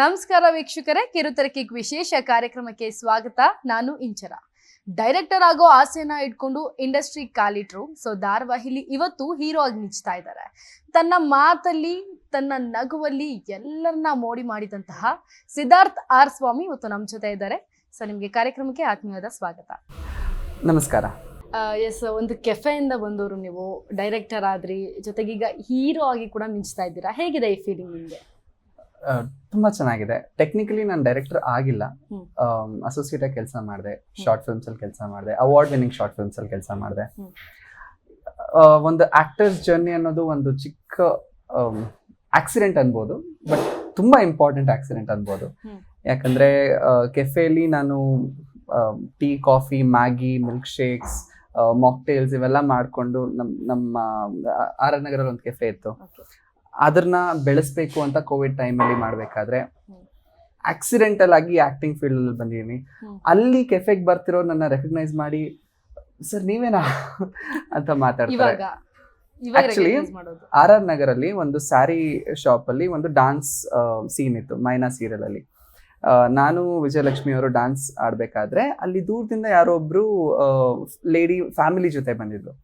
ನಮಸ್ಕಾರ ವೀಕ್ಷಕರೇ, ಕಿರುತೆರೆಕಿಕ್ ವಿಶೇಷ ಕಾರ್ಯಕ್ರಮಕ್ಕೆ ಸ್ವಾಗತ. ನಾನು ಇಂಚರ. ಡೈರೆಕ್ಟರ್ ಆಗೋ ಆಸೆನ ಇಟ್ಕೊಂಡು ಇಂಡಸ್ಟ್ರಿ ಕಾಲಿಟ್ರು. ಸೊ ಧಾರಾವಾಹಿಲಿ ಇವತ್ತು ಹೀರೋ ಆಗಿ ಮಿಂಚ್ತಾ ಇದ್ದಾರೆ. ತನ್ನ ಮಾತಲ್ಲಿ, ತನ್ನ ನಗುವಲ್ಲಿ ಎಲ್ಲರನ್ನ ಮೋಡಿ ಮಾಡಿದಂತಹ ಸಿದ್ಧಾರ್ಥ್ ಆರ್ ಸ್ವಾಮಿ ಇವತ್ತು ನಮ್ಮ ಜೊತೆ ಇದ್ದಾರೆ. ಸೊ ನಿಮಗೆ ಕಾರ್ಯಕ್ರಮಕ್ಕೆ ಆತ್ಮೀಯವಾದ ಸ್ವಾಗತ. ನಮಸ್ಕಾರ. ಎಸ್, ಒಂದು ಕೆಫೆಯಿಂದ ಬಂದವರು ನೀವು, ಡೈರೆಕ್ಟರ್ ಆದ್ರಿ, ಜೊತೆಗೆ ಈಗ ಹೀರೋ ಆಗಿ ಕೂಡ ಮಿಂಚ್ತಾ ಇದ್ದೀರಾ. ಹೇಗಿದೆ ಈ ಫೀಲಿಂಗ್ ನಿಮಗೆ? ತುಂಬಾ ಚೆನ್ನಾಗಿದೆ. ಟೆಕ್ನಿಕಲಿ ನಾನು ಡೈರೆಕ್ಟರ್ ಆಗಿಲ್ಲ, ಅಸೋಸಿಯೇಟ್ ಆಗಿ ಕೆಲಸ ಮಾಡಿದೆ, ಶಾರ್ಟ್ ಫಿಲ್ಮ್ಸ್ ಅಲ್ಲಿ ಕೆಲಸ ಮಾಡಿದೆ, ಅವಾರ್ಡ್ ವಿನ್ನಿಂಗ್ ಶಾರ್ಟ್ ಫಿಲ್ಮ್ಸ್ ಅಲ್ಲಿ ಕೆಲಸ ಮಾಡಿದೆ. ಒಂದು ಆಕ್ಟರ್ಸ್ ಜರ್ನಿ ಅನ್ನೋದು ಒಂದು ಚಿಕ್ಕ ಆಕ್ಸಿಡೆಂಟ್ ಅನ್ಬೋದು, ಬಟ್ ತುಂಬಾ ಇಂಪಾರ್ಟೆಂಟ್ ಆಕ್ಸಿಡೆಂಟ್ ಅನ್ಬೋದು. ಯಾಕಂದ್ರೆ ಕೆಫೆಯಲ್ಲಿ ನಾನು tea, coffee, Maggi, milk shakes, mocktails ಇವೆಲ್ಲ ಮಾಡಿಕೊಂಡು ನಮ್ಮ ಆರ್ ಆರ್ ನಗರಲ್ಲಿ ಒಂದು ಕೆಫೆ ಇತ್ತು, ಅದನ್ನ ಬೆಳೆಸ್ಬೇಕು ಅಂತ ಕೋವಿಡ್ ಟೈಮಲ್ಲಿ ಮಾಡಬೇಕಾದ್ರೆ ಆಕ್ಸಿಡೆಂಟಲ್ ಆಗಿ ಆಕ್ಟಿಂಗ್ ಫೀಲ್ಡ್ ಅಲ್ಲಿ ಬಂದಿದ್ದೀನಿ. ಅಲ್ಲಿ ಕೆಫೆಗೆ ಬರ್ತಿರೋ ನನ್ನ ರೆಕಗ್ನೈಸ್ ಮಾಡಿ, ಸರ್ ನೀವೇನಾ ಅಂತ ಮಾತಾಡ್ತಾರೆ. ಆಕ್ಚುಲಿ ಆರ್ ಆರ್ ನಗರಲ್ಲಿ ಒಂದು ಸ್ಯಾರಿ ಶಾಪ್ ಅಲ್ಲಿ ಒಂದು ಡಾನ್ಸ್ ಸೀನ್ ಇತ್ತು, ಮೈನಾ ಸೀರಿಯಲ್ ಅಲ್ಲಿ. ನಾನು ವಿಜಯಲಕ್ಷ್ಮಿ ಅವರು ಡಾನ್ಸ್ ಆಡ್ಬೇಕಾದ್ರೆ ಅಲ್ಲಿ ದೂರದಿಂದ ಯಾರೋ ಒಬ್ರು ಲೇಡಿ ಫ್ಯಾಮಿಲಿ ಜೊತೆ ಬಂದಿದ್ರು.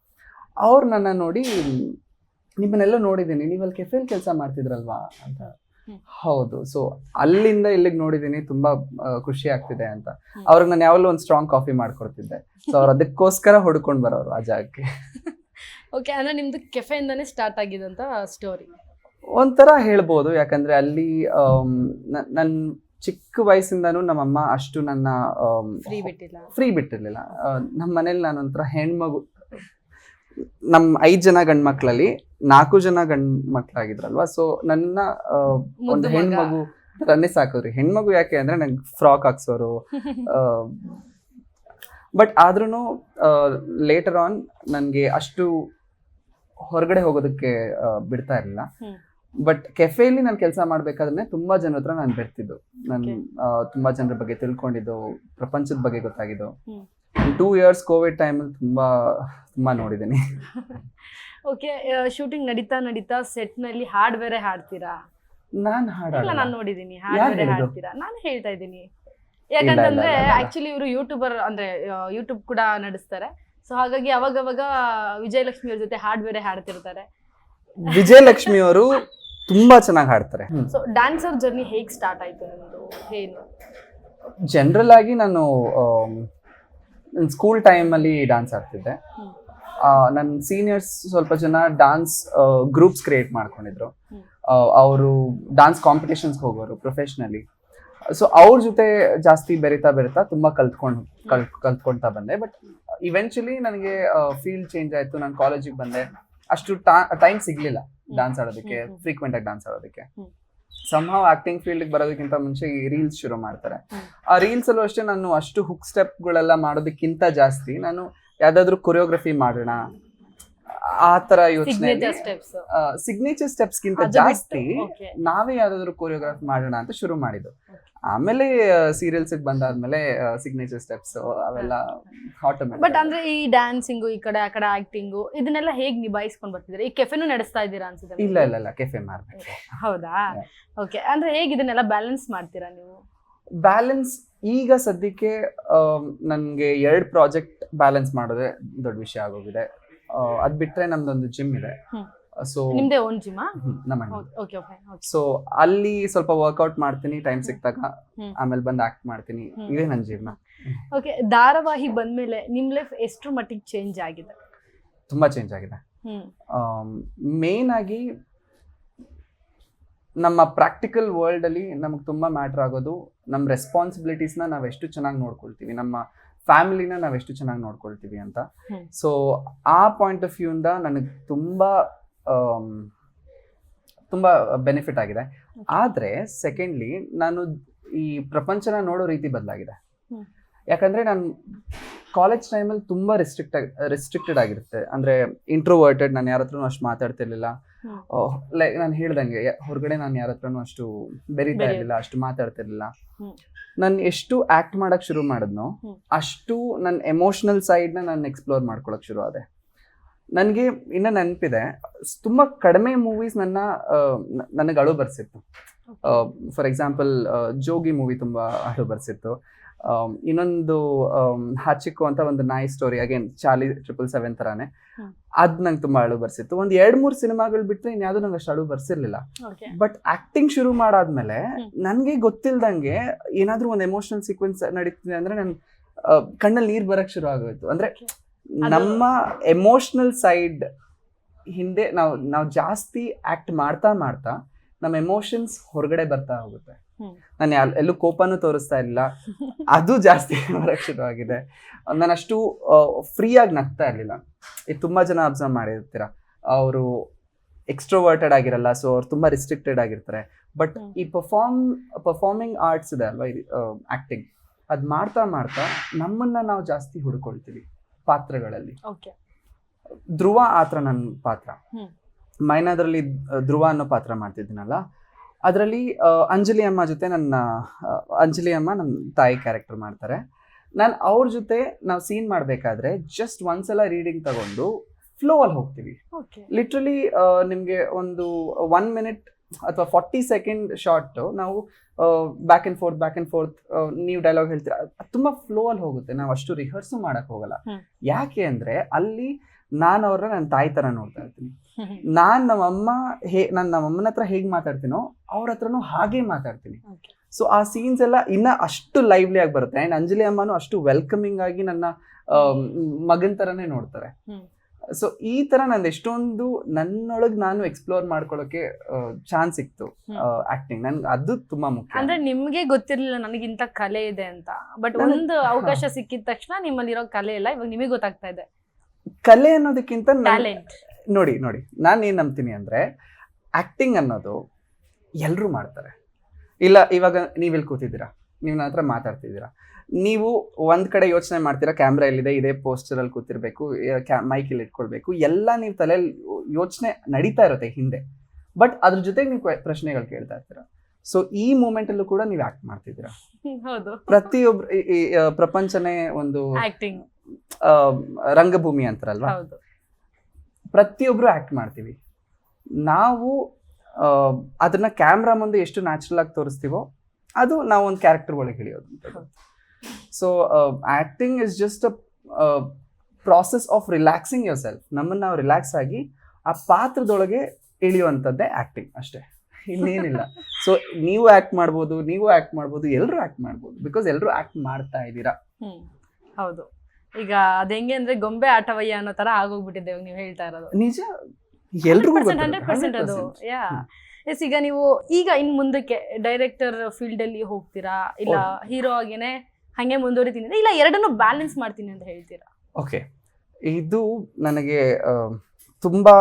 ಅವ್ರು ನನ್ನ ನೋಡಿ, ನಿಮ್ಮನ್ನೆಲ್ಲ ನೋಡಿದ್ದೀನಿ, ನೀವಲ್ಲಿ ಕೆಫೆಲ್ ಕೆಲಸ ಮಾಡ್ತಿದ್ರಲ್ವಾ ಅಂತ. ಹೌದು. ಸೊ ಅಲ್ಲಿಂದ ಇಲ್ಲಿಗೆ ನೋಡಿದ್ದೀನಿ, ತುಂಬಾ ಖುಷಿ ಆಗ್ತಿದೆ ಅಂತ. ಅವ್ರಿಗೆ ನಾನು ಯಾವಾಗಲೂ ಒಂದು ಸ್ಟ್ರಾಂಗ್ ಕಾಫಿ ಮಾಡ್ಕೊಡ್ತಿದ್ದೆ. ಸೊ ಅವ್ರು ಅದಕ್ಕೋಸ್ಕರ ಹುಡ್ಕೊಂಡು ಬರೋರು ಆ ಜಾಗಕ್ಕೆ. ಓಕೆ, ಅಂದ್ರೆ ನಿಮ್ದು ಕೆಫೆಯಿಂದಾನೇ ಸ್ಟಾರ್ಟ್ ಆಗಿದಂತ ಸ್ಟೋರಿ ಒಂಥರ ಹೇಳ್ಬೋದು. ಯಾಕಂದ್ರೆ ಅಲ್ಲಿ ನನ್ನ ಚಿಕ್ಕ ವಯಸ್ಸಿಂದಾನು ನಮ್ಮಮ್ಮ ಅಷ್ಟು ನನ್ನ ಫ್ರೀ ಬಿಟ್ಟಿರ್ಲಿಲ್ಲ. ನಮ್ಮ ಮನೇಲಿ ನಾನು ಒಂಥರ ಹೆಣ್ಮಗು. ನಮ್ 5 ಜನ ಗಂಡ್ ಮಕ್ಳಲ್ಲಿ 4 ಜನ ಗಂಡ್ ಮಕ್ಳಾಗಿದ್ರಲ್ವಾ. ಸೊ ನನ್ನ ಒಂದು ಹೆಣ್ಮಗು ರನ್ನೇ ಸಾಕೋರಿ. ಹೆಣ್ಮಗು ಯಾಕೆ ಅಂದ್ರೆ ನಂಗೆ ಫ್ರಾಕ್ ಹಾಕ್ಸೋರು. ಬಟ್ ಆದ್ರೂ ಲೇಟರ್ ಆನ್ ನನ್ಗೆ ಅಷ್ಟು ಹೊರಗಡೆ ಹೋಗೋದಕ್ಕೆ ಬಿಡ್ತಾ ಇರಲಿಲ್ಲ. ಬಟ್ ಕೆಫೆಯಲ್ಲಿ ನಾನು ಕೆಲಸ ಮಾಡ್ಬೇಕಾದ್ರೆ ತುಂಬಾ ಜನರ ಹತ್ರ ನಾನು ಬೆರ್ತಿದ್ದು, ನಾನು ತುಂಬಾ ಜನರ ಬಗ್ಗೆ ತಿಳ್ಕೊಂಡಿದ್ದು, ಪ್ರಪಂಚದ ಬಗ್ಗೆ ಗೊತ್ತಾಗಿದ್ದು. 2 years ಕೋವಿಡ್ ಟೈಮಲ್ಲಿ ತುಂಬಾ ನೋಡಿದ್ದೀನಿ. ಓಕೆ, ಶೂಟಿಂಗ್ ನಡೀತಾ ಸೆಟ್ ನಲ್ಲಿ ಹಾಡ್ ಬೇರೆ ಹಾಡ್ತೀರಾ? ನಾನು ನೋಡಿದೀನಿ, ಹಾಡ್ ಬೇರೆ ಹಾಡ್ತೀರಾ. ನಾನು ಹೇಳ್ತಾ ಇದ್ದೀನಿ ಯಾಕಂತಂದ್ರೆ ಆಕ್ಚುಲಿ ಇವರು ಯೂಟ್ಯೂಬರ್, ಅಂದ್ರೆ ಯೂಟ್ಯೂಬ್ ಕೂಡ ನಡೆಸ್ತಾರೆ. ಸೊ ಹಾಗಾಗಿ ಅವಾಗ ವಿಜಯಲಕ್ಷ್ಮಿ ಅವ್ರ ಜೊತೆ ಹಾಡ್ ಬೇರೆ ಹಾಡ್ತಿರ್ತಾರೆ. ವಿಜಯಲಕ್ಷ್ಮಿ ಅವರು ತುಂಬಾ ಚೆನ್ನಾಗಿ ಹಾಡ್ತಾರೆ. ಸೊ ಡ್ಯಾನ್ಸರ್ ಜರ್ನಿ ಹೇಗ್ ಸ್ಟಾರ್ಟ್ ಆಯ್ತು ನಿಮ್ದು? ಏನು ಜನರಲ್ ಆಗಿ ನಾನು ಸ್ಕೂಲ್ ಟೈಮಲ್ಲಿ ಡ್ಯಾನ್ಸ್ ಆಡ್ತಿದ್ದೆ. ನನ್ನ ಸೀನಿಯರ್ಸ್ ಸ್ವಲ್ಪ ಜನ ಡ್ಯಾನ್ಸ್ ಗ್ರೂಪ್ಸ್ ಕ್ರಿಯೇಟ್ ಮಾಡ್ಕೊಂಡಿದ್ರು. ಅವರು ಡ್ಯಾನ್ಸ್ ಕಾಂಪಿಟೇಷನ್ಸ್ಗೆ ಹೋಗೋರು ಪ್ರೊಫೆಷ್ನಲಿ. ಸೊ ಅವ್ರ ಜೊತೆ ಜಾಸ್ತಿ ಬೆರಿತಾ ತುಂಬಾ ಕಲ್ತ್ಕೊಳ್ತಾ ಬಂದೆ. ಬಟ್ ಇವೆಂಚುಲಿ ನನಗೆ ಫೀಲ್ಡ್ ಚೇಂಜ್ ಆಯ್ತು. ನಾನು ಕಾಲೇಜಿಗೆ ಬಂದೆ, ಅಷ್ಟು ಟೈಮ್ ಸಿಗ್ಲಿಲ್ಲ ಡ್ಯಾನ್ಸ್ ಆಡೋದಕ್ಕೆ, ಫ್ರೀಕ್ವೆಂಟ್ ಆಗಿ ಡ್ಯಾನ್ಸ್ ಆಡೋದಕ್ಕೆ. ಸಂಹಾವ್ ಆಕ್ಟಿಂಗ್ ಫೀಲ್ಡ್ ಬರೋದಕ್ಕಿಂತ ಮುಂಚೆ ಈ ರೀಲ್ಸ್ ಶುರು ಮಾಡ್ತಾರೆ. ಆ ರೀಲ್ಸ್ ಅಲ್ಲೂ ಅಷ್ಟೇ ನಾನು ಅಷ್ಟು ಹುಕ್ ಸ್ಟೆಪ್ಗಳೆಲ್ಲ ಮಾಡೋದಕ್ಕಿಂತ ಜಾಸ್ತಿ ನಾನು ಯಾವ್ದಾದ್ರು ಕೊರಿಯೋಗ್ರಫಿ ಮಾಡೋಣ ಆ ತರ ಯೋಚನೆ, ಸಿಗ್ನೇಚರ್ ಸ್ಟೆಪ್ಸ್ ಗಿಂತ ಜಾಸ್ತಿ ನಾವೇ ಯಾವ್ದಾದ್ರು ಕೊರಿಯೋಗ್ರಾಫಿ ಮಾಡೋಣ ಅಂತ ಶುರು ಮಾಡಿದ್ದು. ಆಮೇಲೆ ಸೀರಿಯಲ್ಸ್ ಬಂದಾದ್ಮೇಲೆ ಸಿಗ್ನೇಚರ್ ಸ್ಟೆಪ್ಸ್ ಅವೆಲ್ಲ ಆಟೋಮ್ಯಾಟಿಕ್. ಬಟ್ ಅಂದ್ರೆ ಈ ಡ್ಯಾನ್ಸಿಂಗು, ಈ ಕಡೆ ಆ ಕಡೆ ಆಕ್ಟಿಂಗು, ಇದನ್ನೆಲ್ಲ ಹೇಗ್ ನಿಭಾಯಿಸ್ಕೊಂಡ್ ಬರ್ತಿದ್ದೀರಾ? ಈ ಕೆಫೆನೂ ನಡೆಸ್ತಾ ಇದ್ದೀರಾ ಅನ್ಸುತ್ತೆ? ಇಲ್ಲ, ಕೆಫೆ ಮಾಡ್ಬೇಕು. ಹೌದಾ? ಓಕೆ, ಅಂದ್ರೆ ಹೇಗ್ ಇದನ್ನೆಲ್ಲ ಬ್ಯಾಲೆನ್ಸ್ ಮಾಡ್ತೀರಾ ನೀವು? ಬ್ಯಾಲೆನ್ಸ್ ಈಗ ಸದ್ಯಕ್ಕೆ ನನ್ಗೆ 2 ಪ್ರಾಜೆಕ್ಟ್ ಬ್ಯಾಲೆನ್ಸ್ ಮಾಡೋದೇ ದೊಡ್ಡ ವಿಷಯ ಆಗೋಗಿದೆ. ಅದ್ ಬಿಟ್ರೆ ನಮ್ದೊಂದು ಜಿಮ್ ಇದೆ. ಸೊ ನಿಮ್ದೇ ಓನ್ ಜಿಮ್ಮಾ? ಓಕೆ. ಸೊ ಅಲ್ಲಿ ಸ್ವಲ್ಪ ವರ್ಕೌಟ್ ಮಾಡ್ತೀನಿ ಟೈಮ್ ಸಿಕ್ತಾಗ, ಆಮೇಲೆ ಬಂದು ಆಕ್ಟ್ ಮಾಡ್ತೀನಿ. ಇದೇ ನನ್ನ ಜೀವನ. ಓಕೆ, ಧಾರಾವಾಹಿ ಬಂದ್ಮೇಲೆ ನಿಮ್ ಲೈಫ್ ಎಷ್ಟು ಮಟ್ಟಿಗೆ ಚೇಂಜ್ ಆಗಿದೆ? ತುಂಬಾ ಚೇಂಜ್ ಆಗಿದೆ. ಮೇನ್ ಆಗಿ ನಮ್ಮ ಪ್ರಾಕ್ಟಿಕಲ್ ವರ್ಲ್ಡ್ ಅಲ್ಲಿ ನಮಗೆ ತುಂಬಾ ಮ್ಯಾಟರ್ ಆಗೋದು ನಮ್ಮ ರೆಸ್ಪಾನ್ಸಿಬಿಲಿಟೀಸ್ನ ನಾವು ಎಷ್ಟು ಚೆನ್ನಾಗಿ ನೋಡ್ಕೊಳ್ತೀವಿ, ನಮ್ಮ ಫ್ಯಾಮಿಲಿನ ನಾವು ಎಷ್ಟು ಚೆನ್ನಾಗಿ ನೋಡ್ಕೊಳ್ತೀವಿ ಅಂತ. ಸೊ ಆ ಪಾಯಿಂಟ್ ಆಫ್ ವ್ಯೂ ಇಂದ ನನಗೆ ತುಂಬಾ ಬೆನಿಫಿಟ್ ಆಗಿದೆ. ಆದ್ರೆ ಸೆಕೆಂಡ್ಲಿ ನಾನು ಈ ಪ್ರಪಂಚನ ನೋಡೋ ರೀತಿ ಬದಲಾಗಿದೆ. ಯಾಕಂದ್ರೆ ನಾನು ಕಾಲೇಜ್ ಟೈಮಲ್ಲಿ ತುಂಬಾ ರೆಸ್ಟ್ರಿಕ್ಟೆಡ್ ಆಗಿರುತ್ತೆ. ಅಂದ್ರೆ ಇಂಟ್ರೋವರ್ಟೆಡ್, ನಾನು ಯಾರ ಹತ್ರನೂ ಅಷ್ಟು ಮಾತಾಡ್ತಿರ್ಲಿಲ್ಲ. ಲೈಕ್ ನಾನು ಹೇಳ್ದಂಗೆ ಹೊರಗಡೆ ನಾನು ಯಾರ ಹತ್ರನೂ ಅಷ್ಟು ಬೆರೀತಾ ಇರ್ಲಿಲ್ಲ, ಅಷ್ಟು ಮಾತಾಡ್ತಿರ್ಲಿಲ್ಲ. ನಾನು ಎಷ್ಟು ಆಕ್ಟ್ ಮಾಡಕ್ ಶುರು ಮಾಡಿದ್ನೋ ಅಷ್ಟು ನನ್ನ ಎಮೋಷನಲ್ ಸೈಡ್ನ ನಾನು ಎಕ್ಸ್ಪ್ಲೋರ್ ಮಾಡ್ಕೊಳಕ್ ಶುರು ಆದೆ. ನನಗೆ ಇನ್ನ ನೆನಪಿದೆ, ತುಂಬಾ ಕಡಿಮೆ ಮೂವೀಸ್ ನನಗೆ ಅಳು ಬರ್ಸಿತ್ತು. ಫಾರ್ ಎಕ್ಸಾಂಪಲ್ ಜೋಗಿ ಮೂವಿ ತುಂಬಾ ಅಳು ಬರ್ಸಿತ್ತು. ಇನ್ನೊಂದು ಹಾಚಿಕೋ ಅಂತ ಒಂದು ನಾಯಿ ಸ್ಟೋರಿ, ಅಗೇನ್ ಚಾರ್ಲಿ 777 ತರಾನೇ, ಅದ್ ನಂಗೆ ತುಂಬಾ ಅಳು ಬರ್ಸಿತ್ತು. ಒಂದ್ 2-3 ಸಿನಿಮಾಗಳು ಬಿಟ್ರೆ ಇನ್ಯಾವುದು ನಂಗೆ ಅಷ್ಟು ಅಳು ಬರ್ಸಿರ್ಲಿಲ್ಲ. ಬಟ್ ಆಕ್ಟಿಂಗ್ ಶುರು ಮಾಡಾದ್ಮೇಲೆ ನನ್ಗೆ ಗೊತ್ತಿಲ್ದಂಗೆ ಏನಾದ್ರೂ ಒಂದು ಎಮೋಷನಲ್ ಸೀಕ್ವೆನ್ಸ್ ನಡೀತಿದೆ ಅಂದ್ರೆ ನನ್ ಕಣ್ಣಲ್ಲಿ ನೀರ್ ಬರಕ್ ಶುರು ಆಗೋಯ್ತು. ಅಂದ್ರೆ ನಮ್ಮ ಎಮೋಷನಲ್ ಸೈಡ್ ಹಿಂದೆ ನಾವು ಜಾಸ್ತಿ ಆಕ್ಟ್ ಮಾಡ್ತಾ ನಮ್ಮ ಎಮೋಷನ್ಸ್ ಹೊರಗಡೆ ಬರ್ತಾ ಹೋಗುತ್ತೆ. ನಾನು ಎಲ್ಲೂ ಕೋಪನೂ ತೋರಿಸ್ತಾ ಇಲ್ಲ, ಅದು ಜಾಸ್ತಿ ಬರಕ್ ಶುರು ಆಗಿದೆ. ನಾನು ಅಷ್ಟು ಫ್ರೀ ಆಗಿ ನಗ್ತಾ ಇರ್ಲಿಲ್ಲ. ಇದು ತುಂಬಾ ಜನ ಅಬ್ಸರ್ವ್ ಮಾಡಿರ್ತೀರ, ಅವರು ಎಕ್ಸ್ಟ್ರೋವರ್ಟೆಡ್ ಆಗಿರಲ್ಲ, ಸೊ ಅವ್ರು ತುಂಬಾ ರಿಸ್ಟ್ರಿಕ್ಟೆಡ್ ಆಗಿರ್ತಾರೆ. ಬಟ್ ಈ ಪರ್ಫಾರ್ಮಿಂಗ್ ಆರ್ಟ್ಸ್ ಇದೆ ಅಲ್ವಾ, ಆಕ್ಟಿಂಗ್, ಅದ್ ಮಾಡ್ತಾ ನಮ್ಮನ್ನ ನಾವು ಜಾಸ್ತಿ ಹುಡ್ಕೊಳ್ತೀವಿ ಪಾತ್ರಗಳಲ್ಲಿ. ಧ್ರುವ ಆತರ ನನ್ನ ಪಾತ್ರ. ಮೈನಾದ್ರಲ್ಲಿ ಧ್ರುವ ಅನ್ನೋ ಪಾತ್ರ ಮಾಡ್ತಿದ್ದೀನಲ್ಲ, ಅದರಲ್ಲಿ ಅಂಜಲಿ ಅಮ್ಮ ಜೊತೆ ಅಂಜಲಿ ಅಮ್ಮ ನಮ್ಮ ತಾಯಿ ಕ್ಯಾರೆಕ್ಟರ್ ಮಾಡ್ತಾರೆ. ನಾನು ಅವ್ರ ಜೊತೆ ನಾವು ಸೀನ್ ಮಾಡಬೇಕಾದ್ರೆ ಜಸ್ಟ್ ಒಂದ್ಸಲ ರೀಡಿಂಗ್ ತಗೊಂಡು ಫ್ಲೋ ಅಲ್ಲಿ ಹೋಗ್ತೀವಿ. ಲಿಟ್ರಲಿ ನಿಮಗೆ ಒಂದು 1 minute ಅಥವಾ 40 second ಶಾರ್ಟ್ ನಾವು ಬ್ಯಾಕ್ ಅಂಡ್ ಫೋರ್ತ್ ನೀವು ಡೈಲಾಗ್ ಹೇಳ್ತೀರಾ, ತುಂಬಾ ಫ್ಲೋ ಅಲ್ಲಿ ಹೋಗುತ್ತೆ. ನಾವು ಅಷ್ಟು ರಿಹರ್ಸು ಮಾಡಕ್ ಹೋಗಲ್ಲ. ಯಾಕೆ ಅಂದ್ರೆ ಅಲ್ಲಿ ನಾನು ಅವ್ರನ್ನ ನನ್ನ ತಾಯಿ ತರ ನೋಡ್ತಾ ಇರ್ತೀನಿ. ನಾನು ನಮ್ಮಮ್ಮನ ಹತ್ರ ಹೇಗ್ ಮಾತಾಡ್ತೀನೋ ಅವ್ರ ಹತ್ರನೂ ಹಾಗೆ ಮಾತಾಡ್ತೀನಿ. ಸೊ ಆ ಸೀನ್ಸ್ ಎಲ್ಲ ಇನ್ನ ಅಷ್ಟು ಲೈವ್ಲಿ ಆಗಿ ಬರುತ್ತೆ. ಅಂಡ್ ಅಂಜಲಿ ಅಮ್ಮನೂ ಅಷ್ಟು ವೆಲ್ಕಮಿಂಗ್ ಆಗಿ ನನ್ನ ಮಗನ್ ತರನೇ ನೋಡ್ತಾರೆ. ಸೊ ಈ ತರ ನಂದು ಎಷ್ಟೊಂದು ನನ್ನೊಳಗ್ ನಾನು ಎಕ್ಸ್ಪ್ಲೋರ್ ಮಾಡ್ಕೊಳ್ಳೋಕೆ ಚಾನ್ಸ್ ಸಿಕ್ತು ಆಕ್ಟಿಂಗ್. ನನ್ಗೆ ಅದು ತುಂಬಾ ಮುಖ್ಯ. ಅಂದ್ರೆ ನಿಮ್ಗೆ ಗೊತ್ತಿರ್ಲಿಲ್ಲ ನನಗಿಂತ ಕಲೆ ಇದೆ ಅಂತ, ಬಟ್ ಒಂದು ಅವಕಾಶ ಸಿಕ್ಕಿದ ತಕ್ಷಣ ನಿಮ್ಮಲ್ಲಿರೋ ಕಲೆ ಇಲ್ಲ ಇವಾಗ ನಿಮಗೆ ಗೊತ್ತಾಗ್ತಾ ಇದೆ. ಕಲೆ ಅನ್ನೋದಕ್ಕಿಂತ ಟ್ಯಾಲೆಂಟ್. ನೋಡಿ ನಾನು ಏನ್ ನಂಬ್ತೀನಿ ಅಂದ್ರೆ ಆಕ್ಟಿಂಗ್ ಅನ್ನೋದು ಎಲ್ರು ಮಾಡ್ತಾರೆ. ಇಲ್ಲ ಇವಾಗ ನೀವೆಲ್ಲಿ ಕೂತಿದ್ದೀರಾ, ನೀವು ನನ್ನ ಹತ್ರ ಮಾತಾಡ್ತಿದ್ದೀರಾ, ನೀವು ಒಂದ್ ಕಡೆ ಯೋಚನೆ ಮಾಡ್ತೀರಾ, ಕ್ಯಾಮ್ರಾ ಎಲ್ಲಿದೆ, ಇದೇ ಪೋಸ್ಟರ್ ಅಲ್ಲಿ ಕೂತಿರ್ಬೇಕು, ಮೈಕ್ ಇಲ್ಲಿ ಇಟ್ಕೊಳ್ಬೇಕು, ಎಲ್ಲ ನೀವು ತಲೆಯಲ್ಲಿ ಯೋಚನೆ ನಡೀತಾ ಇರುತ್ತೆ ಹಿಂದೆ. ಬಟ್ ಅದ್ರ ಜೊತೆಗೆ ನೀವು ಪ್ರಶ್ನೆಗಳು ಕೇಳ್ತಾ ಇರ್ತೀರಾ. ಸೊ ಈ ಮೂಮೆಂಟ್ ಅಲ್ಲೂ ಕೂಡ ನೀವು ಆಕ್ಟ್ ಮಾಡ್ತಿದ್ದೀರಾ. ಪ್ರತಿಯೊಬ್ರು ಪ್ರಪಂಚನೇ ಒಂದು ಆಕ್ಟಿಂಗ್ ರಂಗಭೂಮಿ ಅಂತಾರಲ್ವಾ, ಪ್ರತಿಯೊಬ್ರು ಆಕ್ಟ್ ಮಾಡ್ತೀವಿ. ನಾವು ಅದನ್ನ ಕ್ಯಾಮ್ರಾ ಮುಂದೆ ಎಷ್ಟು ನ್ಯಾಚುರಲ್ ಆಗಿ ತೋರಿಸ್ತೀವೋ ಅದು ನಾವು ಒಂದು ಕ್ಯಾರೆಕ್ಟರ್ ಒಳಗೆ ಇಳಿಯೋದು. So acting is just a process of relaxing your self. ನಮ್ಮನ್ನ ನಾವು ರಿಲ್ಯಾಕ್ಸ್ ಆಗಿ ಆ ಪಾತ್ರದೊಳಗೆ ಇಳಿಯುವಂಥದ್ದೇ ಆಕ್ಟಿಂಗ್, ಅಷ್ಟೇ, ಇನ್ನೇನಿಲ್ಲ. ಸೊ ನೀವು ಆಕ್ಟ್ ಮಾಡ್ಬೋದು, ಎಲ್ಲರೂ ಆಕ್ಟ್ ಮಾಡ್ಬೋದು, ಬಿಕಾಸ್ ಎಲ್ಲರೂ ಆಕ್ಟ್ ಮಾಡ್ತಾ ಇದ್ದೀರಾ. ಹೌದು. ಈಗ ಅದ ಹೆಂಗೆ ಅಂದ್ರೆ ಗೊಂಬೆ ಆಟವಯ್ಯ ಅನ್ನೋ ತರ ಆಗೋಗ್ಬಿಟ್ಟಿದೆ ನೀವು ಹೇಳ್ತಾ ಇರೋದು. ನಿಜ, ಎಲ್ರಿಗೂ 100% ಅದು. ಈಗ ನೀವು ಇನ್ ಮುಂದಕ್ಕೆ ಡೈರೆಕ್ಟರ್ ಫೀಲ್ಡ್ ಅಲ್ಲಿ ಹೋಗ್ತೀರಾ, ಇಲ್ಲ ಹೀರೋ ಆಗೇನೆ ಹಂಗೆ ಮುಂದುವರಿತೀನಿ, ಇಲ್ಲ ಎರಡನ್ನೂ ಬ್ಯಾಲೆನ್ಸ್ ಮಾಡ್ತೀನಿ ಅಂತ ಹೇಳ್ತೀರಾ? ಓಕೆ, ಇದು ನನಗೆ ತುಂಬಾ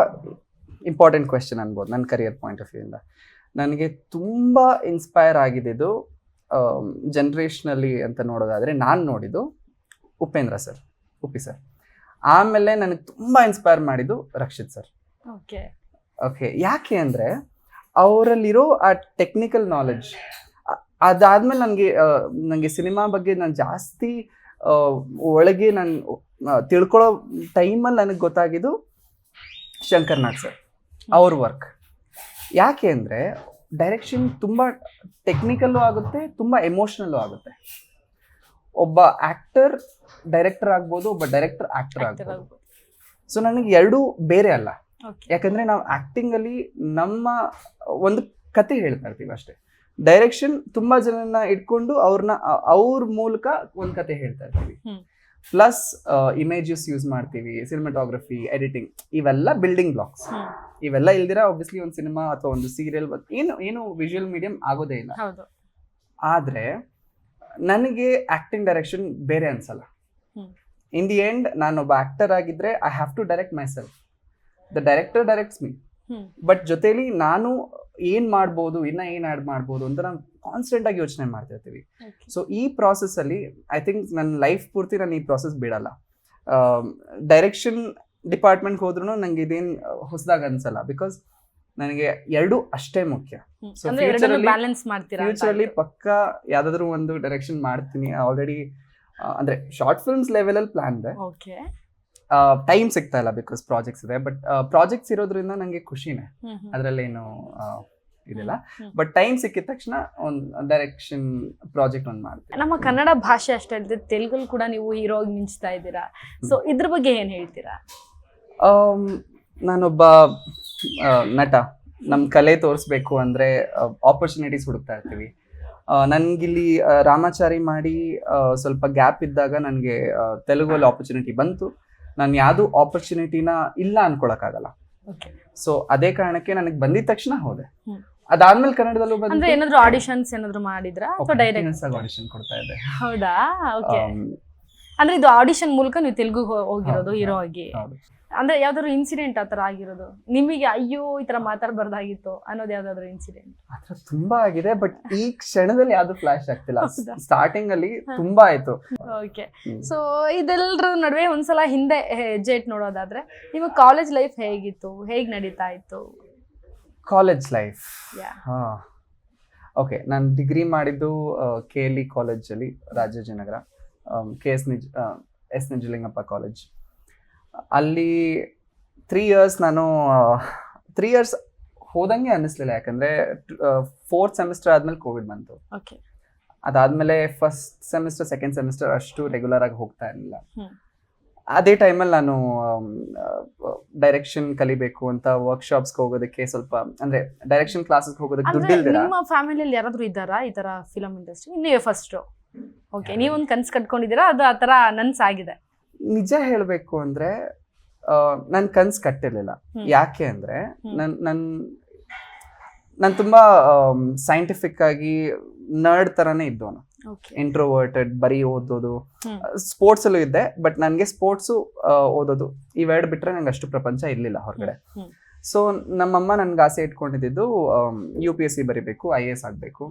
ಇಂಪಾರ್ಟೆಂಟ್ ಕ್ವೆಶ್ಚನ್ ಅನ್ಬೋದು ನನ್ನ ಕರಿಯರ್ ಪಾಯಿಂಟ್ ಆಫ್ ವ್ಯೂ ಇಂದ. ನನಗೆ ತುಂಬಾ ಇನ್ಸ್ಪೈರ್ ಆಗಿದ್ದು ಜನರೇಷನಲ್ಲಿ ಅಂತ ನೋಡೋದಾದ್ರೆ ನಾನು ನೋಡಿದ್ದು ಉಪೇಂದ್ರ ಸರ್, ಉಪ್ಪಿ ಸರ್. ಆಮೇಲೆ ನನಗೆ ತುಂಬಾ ಇನ್ಸ್ಪೈರ್ ಮಾಡಿದ್ದು ರಕ್ಷಿತ್ ಸರ್. ಓಕೆ, ಯಾಕೆ ಅಂದ್ರೆ ಅವರಲ್ಲಿರೋ ಆ ಟೆಕ್ನಿಕಲ್ ನಾಲೆಡ್ಜ್, ಅದಾದ್ಮೇಲೆ ನನಗೆ ಸಿನಿಮಾ ಬಗ್ಗೆ ನಾನು ಜಾಸ್ತಿ ಒಳಗೆ ನಾನು ತಿಳ್ಕೊಳ್ಳೋ ಟೈಮಲ್ಲಿ ನನಗೆ ಗೊತ್ತಾಗಿದ್ದು ಶಂಕರ್ ನಾಗ್ ಸರ್, ಅವ್ರ ವರ್ಕ್. ಯಾಕೆ ಅಂದರೆ ಡೈರೆಕ್ಷನ್ ತುಂಬ ಟೆಕ್ನಿಕಲ್ಲು ಆಗುತ್ತೆ, ತುಂಬ ಎಮೋಷ್ನಲ್ಲು ಆಗುತ್ತೆ. ಒಬ್ಬ ಆ್ಯಕ್ಟರ್ ಡೈರೆಕ್ಟರ್ ಆಗ್ಬೋದು, ಒಬ್ಬ ಡೈರೆಕ್ಟರ್ ಆ್ಯಕ್ಟರ್ ಆಗ್ಬೋದು. ಸೊ ನನಗೆ ಎರಡೂ ಬೇರೆ ಅಲ್ಲ. ಯಾಕಂದರೆ ನಾವು ಆ್ಯಕ್ಟಿಂಗಲ್ಲಿ ನಮ್ಮ ಒಂದು ಕತೆ ಹೇಳ್ತಾ ಇರ್ತೀವಿ ಅಷ್ಟೇ. ಡೈರೆಕ್ಷನ್ ತುಂಬ ಜನನ ಇಟ್ಕೊಂಡು ಅವ್ರ ಮೂಲಕ ಒಂದು ಕತೆ ಹೇಳ್ತಾ ಇರ್ತೀವಿ. ಪ್ಲಸ್ ಇಮೇಜಸ್ ಯೂಸ್ ಮಾಡ್ತೀವಿ, ಸಿನಿಮಾಟೋಗ್ರಫಿ, ಎಡಿಟಿಂಗ್, ಇವೆಲ್ಲ ಬಿಲ್ಡಿಂಗ್ ಬ್ಲಾಕ್ಸ್. ಇವೆಲ್ಲ ಇಲ್ದಿರ ಆಬ್ವಿಯಸ್ಲಿ ಒಂದು ಸಿನಿಮಾ ಅಥವಾ ಒಂದು ಸೀರಿಯಲ್ ಏನು ವಿಜುವಲ್ ಮೀಡಿಯಂ ಆಗೋದೇ ಇಲ್ಲ. ಆದ್ರೆ ನನಗೆ ಆಕ್ಟಿಂಗ್ ಡೈರೆಕ್ಷನ್ ಬೇರೆ ಅನ್ಸಲ್ಲ. ಇನ್ ದಿ ಎಂಡ್ ನಾನೊಬ್ಬ ಆಕ್ಟರ್ ಆಗಿದ್ರೆ I have to direct myself. The director directs me, but ಜೊತೆಲಿ ನಾನು ಏನ್ ಮಾಡ್ಬೋದು, ಇನ್ನ ಏನ್ ಆಡ್ ಮಾಡ್ಬೋದು ಅಂತ ನಾವು ಕಾನ್ಸ್ಟೆಂಟ್ ಆಗಿ ಯೋಚನೆ ಮಾಡ್ತಿರ್ತೀವಿ. ಸೊ ಈ ಪ್ರಾಸೆಸ್ ಅಲ್ಲಿ ಐ ಥಿಂಕ್ ನನ್ನ ಲೈಫ್ ಪೂರ್ತಿ ನಾನು ಈ ಪ್ರಾಸೆಸ್ ಬಿಡಲ್ಲ. ಡೈರೆಕ್ಷನ್ ಡಿಪಾರ್ಟ್ಮೆಂಟ್ ಹೋದ್ರೂ ನಂಗೆ ಇದೇನ್ ಹೊಸದಾಗ ಅನ್ಸಲ್ಲ, ಬಿಕಾಸ್ ನನಗೆ ಎರಡು ಅಷ್ಟೇ ಮುಖ್ಯ. ಸೊ ಫ್ಯೂಚರಲ್ಲಿ ಪಕ್ಕ ಯಾವ್ದಾದ್ರು ಒಂದು ಡೈರೆಕ್ಷನ್ ಮಾಡ್ತೀನಿ. ಆಲ್ರೆಡಿ ಅಂದ್ರೆ ಶಾರ್ಟ್ ಫಿಲ್ಮ್ಸ್ ಲೆವೆಲ್ ಅಲ್ಲಿ ಪ್ಲಾನ್ ಇದೆ. ಟೈಮ್ ಸಿಗ್ತಾ ಇಲ್ಲ ಬಿಕಾಸ್ ಪ್ರಾಜೆಕ್ಟ್ಸ್ ಇದೆ, ಬಟ್ ಪ್ರಾಜೆಕ್ಟ್ಸ್ ಇರೋದ್ರಿಂದ ನಂಗೆ ಖುಷಿನೇ, ಅದ್ರಲ್ಲೇನು ಇದಿಲ್ಲ. ಬಟ್ ಟೈಮ್ ಸಿಕ್ಕಿದ ತಕ್ಷಣ ಒಂದು ಡೈರೆಕ್ಷನ್ ಪ್ರಾಜೆಕ್ಟ್ ಒಂದು ಮಾಡ್ತೀನಿ. ನಮ್ಮ ಕನ್ನಡ ಭಾಷೆ ಅಷ್ಟೇ ಅಲ್ಲದೆ ತೆಲುಗಲ್ಲಿ ಕೂಡ ನೀವು ಹೀರೋ ಆಗಿ ಮಿಂಚ್ತಾ ಇದ್ದೀರಾ. ಸೊ ಇದ್ರ ಬಗ್ಗೆ ಏನ್ ಹೇಳ್ತೀರಾ? ನಾನೊಬ್ಬ ನಟ, ನಮ್ಮ ಕಲೆ ತೋರಿಸ್ಬೇಕು ಅಂದರೆ ಆಪರ್ಚುನಿಟೀಸ್ ಹುಡುಕ್ತಾ ಇರ್ತೀವಿ. ನನಗಿಲ್ಲಿ ರಾಮಾಚಾರಿ ಮಾಡಿ ಸ್ವಲ್ಪ ಗ್ಯಾಪ್ ಇದ್ದಾಗ ನನಗೆ ತೆಲುಗಲ್ಲಿ ಆಪರ್ಚುನಿಟಿ ಬಂತು. ನಾನು ಯಾವುದು ಆಪರ್ಚುನಿಟಿನ ಇಲ್ಲ ಅನ್ಕೊಳಕ್ಕಾಗಲ್ಲ. ಸೊ ಅದೇ ಕಾರಣಕ್ಕೆ ನನಗೆ ಬಂದಿದ ತಕ್ಷಣ ಹೋದೆ. ಅದಾದ್ಮೇಲೆ ಕನ್ನಡದಲ್ಲೂ ಅಂದ್ರೆ ಏನಾದ್ರು ಆಡಿಷನ್ಸ್ ಏನಾದ್ರು ಮಾಡಿದ್ರಾ ಅಥವಾ ಡೈರೆಕ್ಟ್ ಆಡಿಷನ್ ಕೊಡ್ತಾ ಇದ್ದೆ. ಹೌದಾ? ಓಕೆ. ಅಂದ್ರೆ ಇದು ಆಡಿಷನ್ ಮೂಲಕ ನೀವು ತೆಲುಗು ಹೋಗಿರೋದು ಹೀರೋ ಆಗಿ. ಅಂದ್ರೆ ಯಾವ್ದಾದ್ರು ಇನ್ಸಿಡೆಂಟ್ ಆತರ ಆಗಿರೋದು ನಿಮಗೆ, ಅಯ್ಯೋ ಈ ತರ ಮಾತಾಡಬಾರ್ದಾಗಿತ್ತು ಅನ್ನೋದು ಯಾವ್ದಾದ್ರು ಇನ್ಸಿಡೆಂಟ್? ಆತರ ತುಂಬಾ ಆಗಿದೆ, ಬಟ್ ಈ ಕ್ಷಣದಲ್ಲಿ ಯಾವ್ದು ಫ್ಲಾಶ್ ಆಗ್ತಿಲ್ಲ. ಸ್ಟಾರ್ಟಿಂಗ್ ಅಲ್ಲಿ ತುಂಬಾ ಆಯ್ತು. ಓಕೆ. ಸೊ ಇದೆಲ್ಲರ ನಡುವೆ ಒಂದ್ಸಲ ಹಿಂದೆ ಹೆಜ್ಜೆ ಇಟ್ಟು ನೋಡೋದಾದ್ರೆ ನಿಮ್ಮ ಕಾಲೇಜ್ ಲೈಫ್ ಹೇಗಿತ್ತು, ಹೇಗ್ ನಡೀತಾ ಇತ್ತು? College life, okay. ನಾನು ಡಿಗ್ರಿ ಮಾಡಿದ್ದು KLE ಕಾಲೇಜಲ್ಲಿ, ರಾಜಾಜಿನಗರ, ಎಸ್ ನಿಜಲಿಂಗಪ್ಪ ಕಾಲೇಜ್. ಅಲ್ಲಿ 3 years ನಾನು 3 years ಹೋದಂಗೆ ಅನ್ನಿಸ್ಲಿಲ್ಲ. ಯಾಕಂದ್ರೆ 4th ಸೆಮಿಸ್ಟರ್ ಆದ್ಮೇಲೆ ಕೋವಿಡ್ ಬಂತು. ಅದಾದ್ಮೇಲೆ ಫಸ್ಟ್ ಸೆಮಿಸ್ಟರ್ ಸೆಕೆಂಡ್ ಸೆಮಿಸ್ಟರ್ ಅಷ್ಟು ರೆಗ್ಯುಲರ್ ಆಗಿ ಹೋಗ್ತಾ ಇರಲಿಲ್ಲ. ಅದೇ ಟೈಮಲ್ಲಿ ನಾನು ಡೈರೆಕ್ಷನ್ ಕಲಿಬೇಕು ಅಂತ ವರ್ಕ್ಶಾಪ್ಸ್ಗೆ ಹೋಗೋದಕ್ಕೆ, ಸ್ವಲ್ಪ ಅಂದ್ರೆ ಡೈರೆಕ್ಷನ್ ಕ್ಲಾಸಸ್ಗೆ ಹೋಗೋದಕ್ಕೆ ದುಡ್ಡು ಇಲ್ದಿರ. ನಿಮ್ಮ ಫ್ಯಾಮಿಲಿಯಲ್ಲಿ ಯಾರಾದ್ರೂ ಇದ್ದಾರಾ ಈ ತರ ಫಿಲಂ ಇಂಡಸ್ಟ್ರಿ? ನೀವೇ ಫಸ್ಟ್? ಓಕೆ. ನೀವೊಂದು ಕನ್ಸು ಕಟ್ಕೊಂಡಿದ್ದೀರಾ, ಅದು ಆ ತರ ನನ್ಸಾಗಿದೆ? ನಿಜ ಹೇಳಬೇಕು ಅಂದ್ರೆ ನನ್ ಕನ್ಸ್ ಕಟ್ಟಿರ್ಲಿಲ್ಲ. ಯಾಕೆ ಅಂದ್ರೆ ನಾನು ತುಂಬಾ ಸೈಂಟಿಫಿಕ್ ಆಗಿ ನರ್ಡ್ ತರಾನೇ ಇದ್ದವನು. ಇಂಟ್ರೋವರ್ಟೆಡ್, ಬರೀ ಓದೋದು. ಸ್ಪೋರ್ಟ್ಸ್ ಅಲ್ಲೂ ಇದ್ದೆ, ಬಟ್ ನನ್ಗೆ ಸ್ಪೋರ್ಟ್ಸು ಓದೋದು ಇವೆರಡು ಬಿಟ್ರೆ ನಂಗೆ ಅಷ್ಟು ಪ್ರಪಂಚ ಇರ್ಲಿಲ್ಲ ಹೊರಗಡೆ. ಸೊ ನಮ್ಮಮ್ಮ ನನ್ಗೆ ಆಸೆ ಇಟ್ಕೊಂಡಿದ್ದು UPSC ಬರಿಬೇಕು, IAS ಆಗ್ಬೇಕು.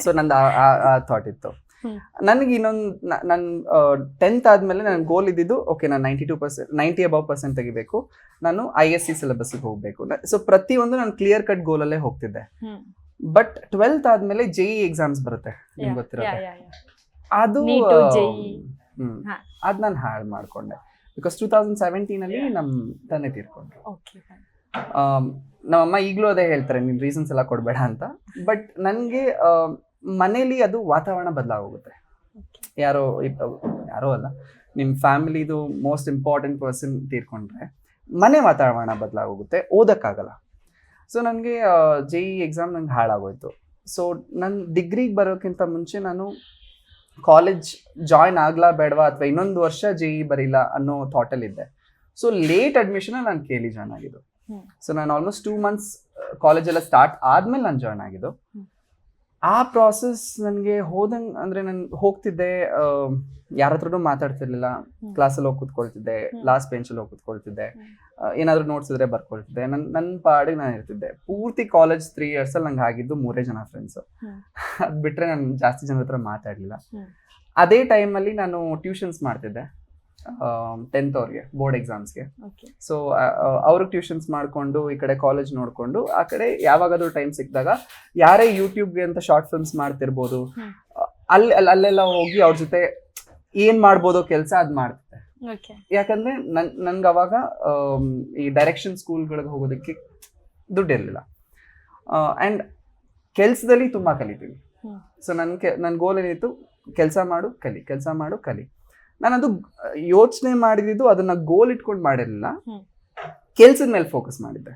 ಸೊ ನಂದು ಆ ಥಾಟ್ ಇತ್ತು. ನನಗೆ ಇನ್ನೊಂದು, ನನ್ನ 10th ಆದ್ಮೇಲೆ ನನ್ನ ಗೋಲ್ ಇದ್ದಿದ್ದು, ಓಕೆ ನಾನು 90 above% ತೆಗಿಬೇಕು, ನಾನು ISC ಸಿಲೆಬಸ್ಗೆ ಹೋಗ್ಬೇಕು. ಸೊ ಪ್ರತಿಯೊಂದು ನಾನು ಕ್ಲಿಯರ್ ಕಟ್ ಗೋಲಲ್ಲೇ ಹೋಗ್ತಿದ್ದೆ. ಬಟ್ 12th ಆದ್ಮೇಲೆ JEE ಎಕ್ಸಾಮ್ಸ್ ಬರುತ್ತೆ, ನಿಮ್ಗೆ ಗೊತ್ತಿರುತ್ತೆ. ಅದು ಅದ್ ನಾನು ಹಾಳು ಮಾಡ್ಕೊಂಡೆ. ಬಿಕಾಸ್ 2017 ಅಲ್ಲಿ ನಮ್ಮ ತಂದೆ ತೀರ್ಕೊಂಡ್ರು. ನಮ್ಮಮ್ಮ ಈಗಲೂ ಅದೇ ಹೇಳ್ತಾರೆ, ನಿನ್ ರೀಸನ್ಸ್ ಎಲ್ಲ ಕೊಡ್ಬೇಡ ಅಂತ. ಬಟ್ ನನಗೆ ಮನೇಲಿ ಅದು ವಾತಾವರಣ ಬದಲಾಗೋಗುತ್ತೆ. ಯಾರೋ ಅಲ್ಲ, ನಿಮ್ಮ ಫ್ಯಾಮಿಲಿದು ಮೋಸ್ಟ್ ಇಂಪಾರ್ಟೆಂಟ್ ಪರ್ಸನ್ ತೀರ್ಕೊಂಡ್ರೆ ಮನೆ ವಾತಾವರಣ ಬದಲಾಗೋಗುತ್ತೆ, ಓದಕ್ಕಾಗಲ್ಲ. ಸೊ ನನಗೆ JEE ಎಕ್ಸಾಮ್ ನಂಗೆ ಹಾಳಾಗೋಯ್ತು. ಸೊ ನನ್ನ ಡಿಗ್ರಿಗೆ ಬರೋಕ್ಕಿಂತ ಮುಂಚೆ ನಾನು ಕಾಲೇಜ್ ಜಾಯ್ನ್ ಆಗ್ಲಾ ಬೇಡವಾ, ಅಥವಾ ಇನ್ನೊಂದು ವರ್ಷ JEE ಬರೀಲ್ಲ ಅನ್ನೋ ಥಾಟಲ್ಲಿದ್ದೆ. ಸೊ ಲೇಟ್ ಅಡ್ಮಿಷನ್ ನಾನು KLE ಜಾಯ್ನ್ ಆಗಿದ್ದು. ಸೊ ನಾನು ಆಲ್ಮೋಸ್ಟ್ 2 months ಕಾಲೇಜೆಲ್ಲ ಸ್ಟಾರ್ಟ್ ಆದ್ಮೇಲೆ ನಾನು ಜಾಯ್ನ್ ಆಗಿದ್ದು. ಆ ಪ್ರಾಸೆಸ್ ನನಗೆ ಹೋದಂಗೆ, ಅಂದರೆ ನಾನು ಹೋಗ್ತಿದ್ದೆ, ಯಾರ ಹತ್ರನೂ ಮಾತಾಡ್ತಿರ್ಲಿಲ್ಲ, ಕ್ಲಾಸಲ್ಲಿ ಹೋಗಿ ಕೂತ್ಕೊಳ್ತಿದ್ದೆ, ಲಾಸ್ಟ್ ಬೆಂಚಲ್ಲಿ ಹೋಗಿ ಕೂತ್ಕೊಳ್ತಿದ್ದೆ, ಏನಾದರೂ ನೋಟ್ಸ್ ಇದ್ರೆ ಬರ್ಕೊಳ್ತಿದ್ದೆ, ನನ್ನ ಪಾಡಿಗೆ ನಾನು ಇರ್ತಿದ್ದೆ. ಪೂರ್ತಿ ಕಾಲೇಜ್ 3 years ಅಲ್ಲಿ ನಂಗೆ ಆಗಿದ್ದು 3 ಜನ ಫ್ರೆಂಡ್ಸು. ಅದು ಬಿಟ್ಟರೆ ನಾನು ಜಾಸ್ತಿ ಜನರ ಹತ್ರ ಮಾತಾಡಲಿಲ್ಲ. ಅದೇ ಟೈಮಲ್ಲಿ ನಾನು ಟ್ಯೂಷನ್ಸ್ ಮಾಡ್ತಿದ್ದೆ 10th ಅವ್ರಿಗೆ, ಬೋರ್ಡ್ ಎಕ್ಸಾಮ್ಸ್ಗೆ. ಸೊ ಅವ್ರಿಗೆ ಟ್ಯೂಷನ್ಸ್ ಮಾಡಿಕೊಂಡು ಈ ಕಡೆ ಕಾಲೇಜ್ ನೋಡಿಕೊಂಡು, ಆ ಕಡೆ ಯಾವಾಗಾದ್ರೂ ಟೈಮ್ ಸಿಕ್ಕಿದಾಗ ಯಾರೇ ಯೂಟ್ಯೂಬ್ಗೆ ಅಂತ ಶಾರ್ಟ್ ಫಿಲ್ಮ್ಸ್ ಮಾಡ್ತಿರ್ಬೋದು, ಅಲ್ಲೆಲ್ಲ ಹೋಗಿ ಅವ್ರ ಜೊತೆ ಏನ್ ಮಾಡ್ಬೋದೋ ಕೆಲಸ ಅದು ಮಾಡ್ತಿದ್ದೆ. ಯಾಕಂದ್ರೆ ನನ್ಗೆ ಅವಾಗ ಈ ಡೈರೆಕ್ಷನ್ ಸ್ಕೂಲ್ಗಳಿಗೆ ಹೋಗೋದಕ್ಕೆ ದುಡ್ಡು ಇರಲಿಲ್ಲ. ಆ್ಯಂಡ್ ಕೆಲ್ಸದಲ್ಲಿ ತುಂಬಾ ಕಲಿತೀವಿ. ಸೊ ನನ್ನ ಗೋಲ್ ಏನಿತ್ತು, ಕೆಲಸ ಮಾಡು ಕಲಿ. ನಾನು ಅದು ಯೋಚನೆ ಮಾಡಿದ್ದು, ಅದನ್ನ ಗೋಲ್ ಇಟ್ಕೊಂಡು ಮಾಡಿರಲಿಲ್ಲ, ಕೆಲ್ಸದ ಮೇಲೆ ಫೋಕಸ್ ಮಾಡಿದ್ದೆ.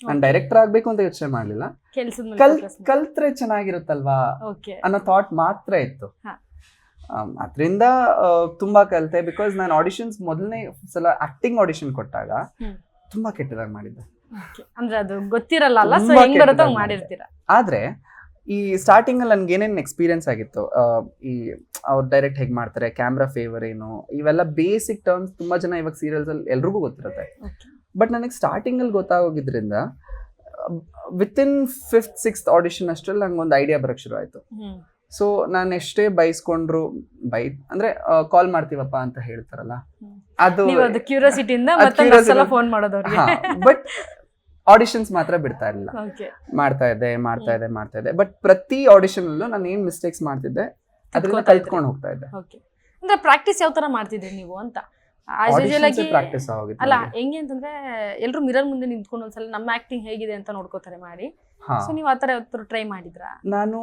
ನಾನು ಡೈರೆಕ್ಟರ್ ಆಗ್ಬೇಕು ಅಂತ ಯೋಚನೆ ಮಾಡ್ಲಿಲ್ಲ, ಕಲ್ತ್ರೆ ಚೆನ್ನಾಗಿರುತ್ತಲ್ವಾ ಅನ್ನೋ ಥಾಟ್ ಮಾತ್ರ ಇತ್ತು. ಅದರಿಂದ ತುಂಬಾ ಕಲಿತೆ. ಬಿಕಾಸ್ ನಾನು ಆಡಿಷನ್ಸ್ ಮೊದಲನೇ ಸಲ ಆಕ್ಟಿಂಗ್ ಆಡಿಷನ್ ಕೊಟ್ಟಾಗ ತುಂಬಾ ಕೆಟ್ಟದಾಗಿ ಮಾಡಿದ್ದೆ. ಆದ್ರೆ ಈ ಸ್ಟಾರ್ಟಿಂಗ್ ಅಲ್ಲಿ ನನ್ಗೆ ಏನೇನು ಎಕ್ಸ್ಪೀರಿಯನ್ಸ್ ಆಗಿತ್ತು, ಈ ಅವ್ರು ಡೈರೆಕ್ಟ್ ಹೇಗೆ ಮಾಡ್ತಾರೆ, ಕ್ಯಾಮ್ರಾ ಫೇವರ್ ಏನು, ಇವೆಲ್ಲ ಬೇಸಿಕ್ ಟರ್ಮ್ಸ್ ತುಂಬಾ ಜನ ಇವಾಗ ಸೀರಿಯಲ್ಸ್ ಅಲ್ಲಿ ಎಲ್ರಿಗೂ ಗೊತ್ತಿರುತ್ತೆ. ಬಟ್ ನನಗೆ ಸ್ಟಾರ್ಟಿಂಗ್ ಅಲ್ಲಿ ಗೊತ್ತಾಗೋಗಿದ್ರಿಂದ ವಿತಿನ್ 5th 6th ಆಡಿಷನ್ ಅಷ್ಟರಲ್ಲಿ ನಂಗೆ ಒಂದು ಐಡಿಯಾ ಬರಕ್ ಶುರು ಆಯ್ತು. ಸೊ ನಾನು ಎಷ್ಟೇ ಬೈಸ್ಕೊಂಡ್ರು, ಅಂದ್ರೆ ಕಾಲ್ ಮಾಡ್ತೀವಪ್ಪ ಅಂತ ಹೇಳ್ತಾರಲ್ಲ, ಅದು ಬಟ್ ಆಡಿಷನ್ಸ್ ಮಾತ್ರ ಬಿಡ್ತಾ ಇರಲಿಲ್ಲ, ಮಾಡ್ತಾ ಇದ್ದೆ. ಬಟ್ ಪ್ರತಿ ಆಡಿಷನ್ ಅಲ್ಲೂ ನಾನು ಏನ್ ಮಿಸ್ಟೇಕ್ಸ್ ಮಾಡ್ತಿದ್ದೆ ಅದನ್ನ ಕಲ್ತ್ಕೊಂಡು ಹೋಗ್ತಾ ಇದ್ದೆ. ಅಂದ್ರೆ ಪ್ರಾಕ್ಟೀಸ್ ಯಾವ ತರ ಮಾಡ್ತಿದ್ರಿ ನೀವು ಅಂತ? ಪ್ರಾಕ್ಟೀಸ್ ಅಲ್ಲ ಹೆಂಗೆ ಅಂತಂದ್ರೆ, ಎಲ್ರು ಮಿರರ್ ಮುಂದೆ ನಿಂತ್ಕೊಂಡು ಒಂದ್ಸಲ ನಮ್ಮ ಆಕ್ಟಿಂಗ್ ಹೇಗಿದೆ ಅಂತ ನೋಡ್ಕೋತಾರೆ ಮಾಡಿ, ಹಾ ಸೊ ನೀವು ಆತರ ಯಾವತ್ತಾರು ಟ್ರೈ ಮಾಡಿದ್ರಾ? ನಾನು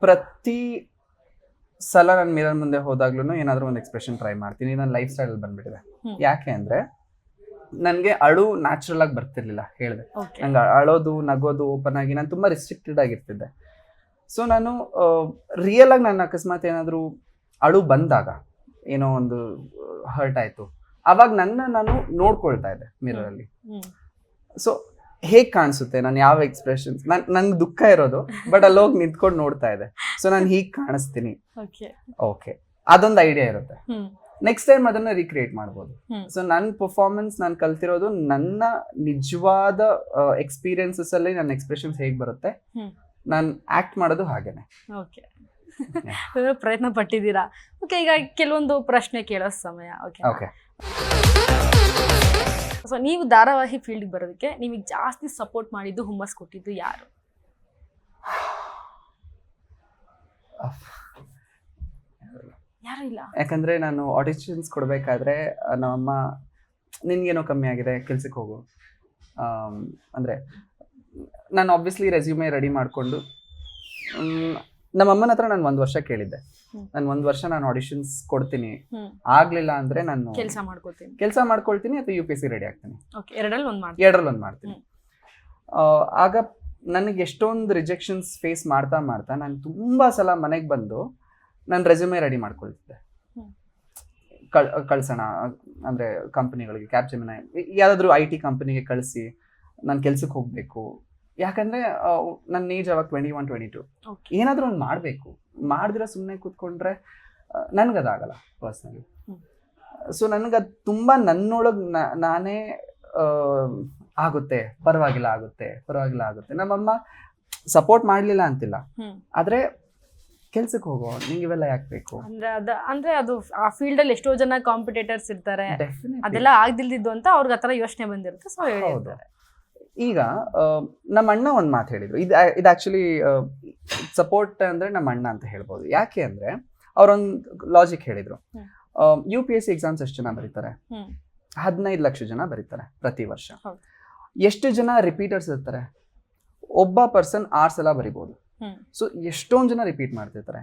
ಪ್ರತಿ ಸಲ ನಾನು ಮಿರರ್ ಮುಂದೆ ಹೋದಾಗ್ಲೂ ಏನಾದರೂ ಒಂದು ಎಕ್ಸ್ಪ್ರೆಷನ್ ಟ್ರೈ ಮಾಡ್ತೀನಿ. ನನ್ನ ಲೈಫ್ ಸ್ಟೈಲ್ ಬಂದ್ಬಿಟ್ಟಿದೆ. ಯಾಕೆ ಅಂದ್ರೆ ನನಗೆ ಅಳು ನ್ಯಾಚುರಲ್ ಆಗಿ ಬರ್ತಿರ್ಲಿಲ್ಲ. ಹೇಳಿದೆ ನಂಗೆ ಅಳೋದು ನಗೋದು ಓಪನ್ ಆಗಿ ನಾನು ತುಂಬಾ ರಿಸ್ಟ್ರಿಕ್ಟೆಡ್ ಆಗಿರ್ತಿದ್ದೆ. ಸೊ ನಾನು ರಿಯಲ್ ಆಗಿ ನಾನು ಅಕಸ್ಮಾತ್ ಏನಾದರೂ ಅಳು ಬಂದಾಗ, ಏನೋ ಒಂದು ಹರ್ಟ್ ಆಯ್ತು, ಅವಾಗ ನಾನು ನೋಡ್ಕೊಳ್ತಾ ಇದ್ದೆ ಮಿರರ್ ಅಲ್ಲಿ. ಸೊ ಹೇಗ್ ಕಾಣಿಸುತ್ತೆ, ನಾನು ಯಾವ ಎಕ್ಸ್ಪ್ರೆಷನ್ಸ್, ನನ್ಗೆ ದುಃಖ ಇರೋದು, ಬಟ್ ಅಲ್ಲಿ ಹೋಗಿ ನಿಂತ್ಕೊಂಡು ನೋಡ್ತಾ ಇದೆ. ಸೊ ನಾನು ಹೀಗ್ ಕಾಣಿಸ್ತೀನಿ. ಓಕೆ, ಅದೊಂದು ಐಡಿಯಾ ಇರುತ್ತೆ. ನೆಕ್ಸ್ಟ್ ಟೈಮ್ ಅದನ್ನ ರೀಕ್ರಿಯೇಟ್ ಮಾಡ್ಬೋದು. ಸೊ ನನ್ನ ಪರ್ಫಾರ್ಮೆನ್ಸ್ ನಾನು ಕಲ್ತಿರೋದು ನನ್ನ ನಿಜವಾದ ಎಕ್ಸ್ಪೀರಿಯನ್ಸಸ್ ಅಲ್ಲಿ ನನ್ನ ಎಕ್ಸ್ಪ್ರೆಷನ್ಸ್ ಹೇಗ್ ಬರುತ್ತೆ, ನಾನು ಆಕ್ಟ್ ಮಾಡೋದು ಹಾಗೇನೆ. ಓಕೆ, ಪ್ರಯತ್ನ ಪಟ್ಟಿದ್ದೀರಾ. ಓಕೆ, ಈಗ ಕೆಲವೊಂದು ಪ್ರಶ್ನೆ ಕೇಳೋ ಸಮಯ. ಓಕೆ, ಸೊ ನೀವು ಧಾರಾವಾಹಿ ಫೀಲ್ಡ್ಗೆ ಬರೋದಕ್ಕೆ ನಿಮಗೆ ಜಾಸ್ತಿ ಸಪೋರ್ಟ್ ಮಾಡಿದ್ದು, ಹುಮ್ಮಸ್ ಕೊಟ್ಟಿದ್ದು ಯಾರು? ಯಾರು ಇಲ್ಲ. ಯಾಕಂದ್ರೆ ನಾನು ಆಡಿಷನ್ಸ್ ಕೊಡ್ಬೇಕಾದ್ರೆ ನಮ್ಮಮ್ಮ ನಿನ್ಗೇನೋ ಕಮ್ಮಿ ಆಗಿದೆ, ಕೆಲ್ಸಕ್ಕೆ ಹೋಗು ಅಂದ್ರೆ ನಾನು ಆಬ್ವಿಯಸ್ಲಿ ರೆಸ್ಯೂಮೆ ರೆಡಿ ಮಾಡಿಕೊಂಡು ನಮ್ಮಮ್ಮನ ಹತ್ರ ನಾನು 1 ವರ್ಷ ಕೇಳಿದ್ದೆ. ನಾನು 1 ವರ್ಷ ನಾನು ಆಡಿಷನ್ಸ್ ಕೊಡ್ತೀನಿ, ಆಗ್ಲಿಲ್ಲ ಅಂದ್ರೆ ನಾನು ಕೆಲಸ ಮಾಡ್ಕೊಳ್ತೀನಿ ಅಥವಾ UPSC ರೆಡಿ ಆಗ್ತೀನಿ. ಎರಡರಲ್ಲಿ ಒಂದು ಮಾಡ್ತೀನಿ. ಆಗ ನನಗೆ ಎಷ್ಟೊಂದು ರಿಜೆಕ್ಷನ್ಸ್ ಫೇಸ್ ಮಾಡ್ತಾ ನಾನು ತುಂಬಾ ಸಲ ಮನೆಗೆ ಬಂದು ನಾನು ರೆಸ್ಯೂಮೆ ರೆಡಿ ಮಾಡ್ಕೊಳ್ತಿದ್ದೆ. ಕಳ್ಸೋಣ ಅಂದ್ರೆ ಕಂಪನಿಗಳಿಗೆ, ಕ್ಯಾಪ್ಜೆಮಿನಿ ಯಾವ್ದಾದ್ರು IT ಕಂಪನಿಗೆ ಕಳಿಸಿ ನಾನು ಕೆಲ್ಸಕ್ಕೆ ಹೋಗ್ಬೇಕು. ಯಾಕಂದ್ರೆ ನನ್ನ ಏಜ್ ಅವಾಗ 21-22. ಏನಾದ್ರೂ ಒಂದು ಮಾಡ್ಬೇಕು, ಮಾಡಿದ್ರೆ ಸುಮ್ಮನೆ ಕೂತ್ಕೊಂಡ್ರೆ ನನ್ಗದಾಗಲ್ಲ ಪರ್ಸ್ನಲಿ. ಸೊ ನನ್ಗದ್ ತುಂಬಾ ನನ್ನೊಳಗ್ ನಾನೇ ಆಗುತ್ತೆ, ಪರವಾಗಿಲ್ಲ ಆಗುತ್ತೆ. ನಮ್ಮಮ್ಮ ಸಪೋರ್ಟ್ ಮಾಡ್ಲಿಲ್ಲ ಅಂತಿಲ್ಲ, ಆದ್ರೆ ಕೆಲ್ಸಕ್ಕೆ ಹೋಗೋ, ನಿಂಗೆ ಇವೆಲ್ಲ ಯಾಕೆ ಬೇಕು ಅಂದ್ರೆ ಅದು ಆ ಫೀಲ್ಡ್ ಅಲ್ಲಿ ಎಷ್ಟೋ ಜನ ಕಾಂಪಿಟೇಟರ್ಸ್ ಇರ್ತಾರೆ, ಅದೆಲ್ಲ ಆಗ್ದಿಲ್ದಿದ್ದು ಅಂತ ಅವ್ರಿಗೆ ಆತರ ಯೋಚನೆ ಬಂದಿರುತ್ತೆ. ಸೊ ಹೇಳಿರ್ತಾರೆ. ಈಗ ನಮ್ಮ ಅಣ್ಣ ಒಂದ್ ಮಾತು ಹೇಳಿದ್ರು, ಇದು ಆಕ್ಚುಲಿ ಸಪೋರ್ಟ್ ಅಂದ್ರೆ ನಮ್ಮ ಅಣ್ಣ ಅಂತ ಹೇಳ್ಬೋದು. ಯಾಕೆ ಅಂದ್ರೆ ಅವ್ರೊಂದು ಲಾಜಿಕ್ ಹೇಳಿದ್ರು. UPSC ಎಕ್ಸಾಮ್ಸ್ ಎಷ್ಟು ಜನ ಬರೀತಾರೆ? 15 ಲಕ್ಷ ಜನ ಬರೀತಾರೆ ಪ್ರತಿ ವರ್ಷ. ಎಷ್ಟು ಜನ ರಿಪೀಟರ್ಸ್ ಇರ್ತಾರೆ? ಒಬ್ಬ ಪರ್ಸನ್ 6 ಸಲ ಬರಿಬಹುದು. ಸೊ ಎಷ್ಟೊಂದು ಜನ ರಿಪೀಟ್ ಮಾಡ್ತಿರ್ತಾರೆ.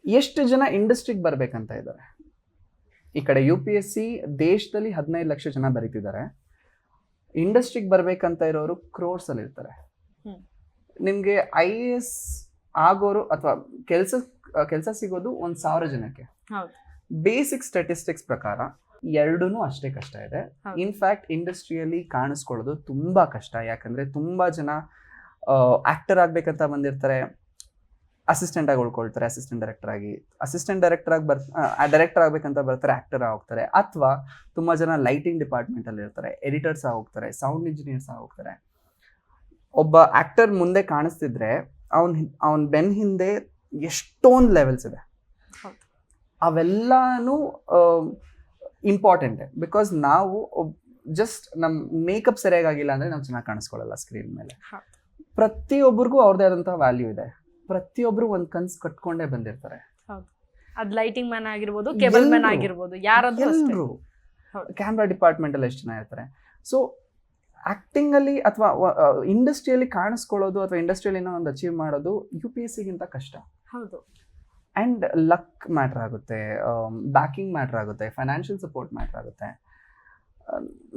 ಎಷ್ಟು ಜನ ಇಂಡಸ್ಟ್ರಿಗೆ ಬರ್ಬೇಕಂತ ಇದ್ದಾರೆ? ಈ ಕಡೆ UPSC ದೇಶದಲ್ಲಿ 15 ಲಕ್ಷ ಜನ ಬರೀತಿದ್ದಾರೆ. ಇಂಡಸ್ಟ್ರಿಗೆ ಬರ್ಬೇಕಂತ ಇರೋರು ಕ್ರೋರ್ಸ್ ಅಲ್ಲಿ ಇರ್ತಾರೆ. ನಿಮ್ಗೆ IAS ಆಗೋರು ಅಥವಾ ಕೆಲಸ ಸಿಗೋದು 1,000 ಜನಕ್ಕೆ. ಬೇಸಿಕ್ ಸ್ಟ್ಯಾಟಿಸ್ಟಿಕ್ಸ್ ಪ್ರಕಾರ 2 ಅಷ್ಟೇ ಕಷ್ಟ ಇದೆ. ಇನ್ಫ್ಯಾಕ್ಟ್ ಇಂಡಸ್ಟ್ರಿಯಲ್ಲಿ ಕಾಣಿಸ್ಕೊಳ್ಳೋದು ತುಂಬಾ ಕಷ್ಟ. ಯಾಕಂದ್ರೆ ತುಂಬಾ ಜನ ಆಕ್ಟರ್ ಆಗ್ಬೇಕಂತ ಬಂದಿರ್ತಾರೆ, ಅಸಿಸ್ಟೆಂಟ್ ಆಗಿ ಉಳ್ಕೊಳ್ತಾರೆ, ಅಸಿಸ್ಟೆಂಟ್ ಡೈರೆಕ್ಟರ್ ಆಗ್ಬೇಕಂತ ಬರ್ತಾರೆ, ಆಕ್ಟರ್ ಹೋಗ್ತಾರೆ. ಅಥವಾ ತುಂಬಾ ಜನ ಲೈಟಿಂಗ್ ಡಿಪಾರ್ಟ್ಮೆಂಟ್ ಅಲ್ಲಿ ಇರ್ತಾರೆ, ಎಡಿಟರ್ಸ್ ಹೋಗ್ತಾರೆ, ಸೌಂಡ್ ಇಂಜಿನಿಯರ್ಸ್ ಹೋಗ್ತಾರೆ. ಒಬ್ಬ ಆಕ್ಟರ್ ಮುಂದೆ ಕಾಣಿಸ್ತಿದ್ರೆ ಅವನ್ ಬೆನ್ ಹಿಂದೆ ಎಷ್ಟೊಂದು ಲೆವೆಲ್ಸ್ ಇದೆ. ಅವೆಲ್ಲಾನು ಇಂಪಾರ್ಟೆಂಟ್. ಬಿಕಾಸ್ ನಾವು ಜಸ್ಟ್ ನಮ್ ಮೇಕಪ್ ಸರಿಯಾಗಿಲ್ಲ ಅಂದ್ರೆ ನಾವು ಚೆನ್ನಾಗಿ ಕಾಣಿಸ್ಕೊಳ್ಳಲ್ಲ ಸ್ಕ್ರೀನ್ ಮೇಲೆ. ಪ್ರತಿಯೊಬ್ಬರಿಗೂ ಅವ್ರದೇ ಆದಂತಹ ವ್ಯಾಲ್ಯೂ ಇದೆ. ಪ್ರತಿಯೊಬ್ರು ಒಂದ್ ಕನ್ಸ್ ಕಟ್ಕೊಂಡೇ ಬಂದಿರ್ತಾರೆ. ಅದ್ ಲೈಟಿಂಗ್ ಮ್ಯಾನ್ ಆಗಿರ್ಬೋದು, ಕೇಬಲ್ ಮ್ಯಾನ್ ಆಗಿರ್ಬೋದು, ಯಾರಾದ್ರೂ ಕ್ಯಾಮ್ರಾ ಡಿಪಾರ್ಟ್ಮೆಂಟ್ ಅಲ್ಲಿ ಎಷ್ಟು ಜನ ಇರ್ತಾರೆ. ಸೊ ಆಕ್ಟಿಂಗ್ ಅಲ್ಲಿ ಅಥವಾ ಇಂಡಸ್ಟ್ರಿಯಲ್ಲಿ ಕಾಣಿಸ್ಕೊಳ್ಳೋದು ಅಥವಾ ಇಂಡಸ್ಟ್ರಿಯಲ್ಲಿ ಏನೋ ಒಂದು ಅಚೀವ್ ಮಾಡೋದು UPSC ಗಿಂತ ಕಷ್ಟ. ಹೌದು. ಅಂಡ್ ಲಕ್ ಮ್ಯಾಟರ್ ಆಗುತ್ತೆ, ಬ್ಯಾಕಿಂಗ್ ಮ್ಯಾಟರ್ ಆಗುತ್ತೆ, ಫೈನಾನ್ಷಿಯಲ್ ಸಪೋರ್ಟ್ ಮ್ಯಾಟರ್ ಆಗುತ್ತೆ.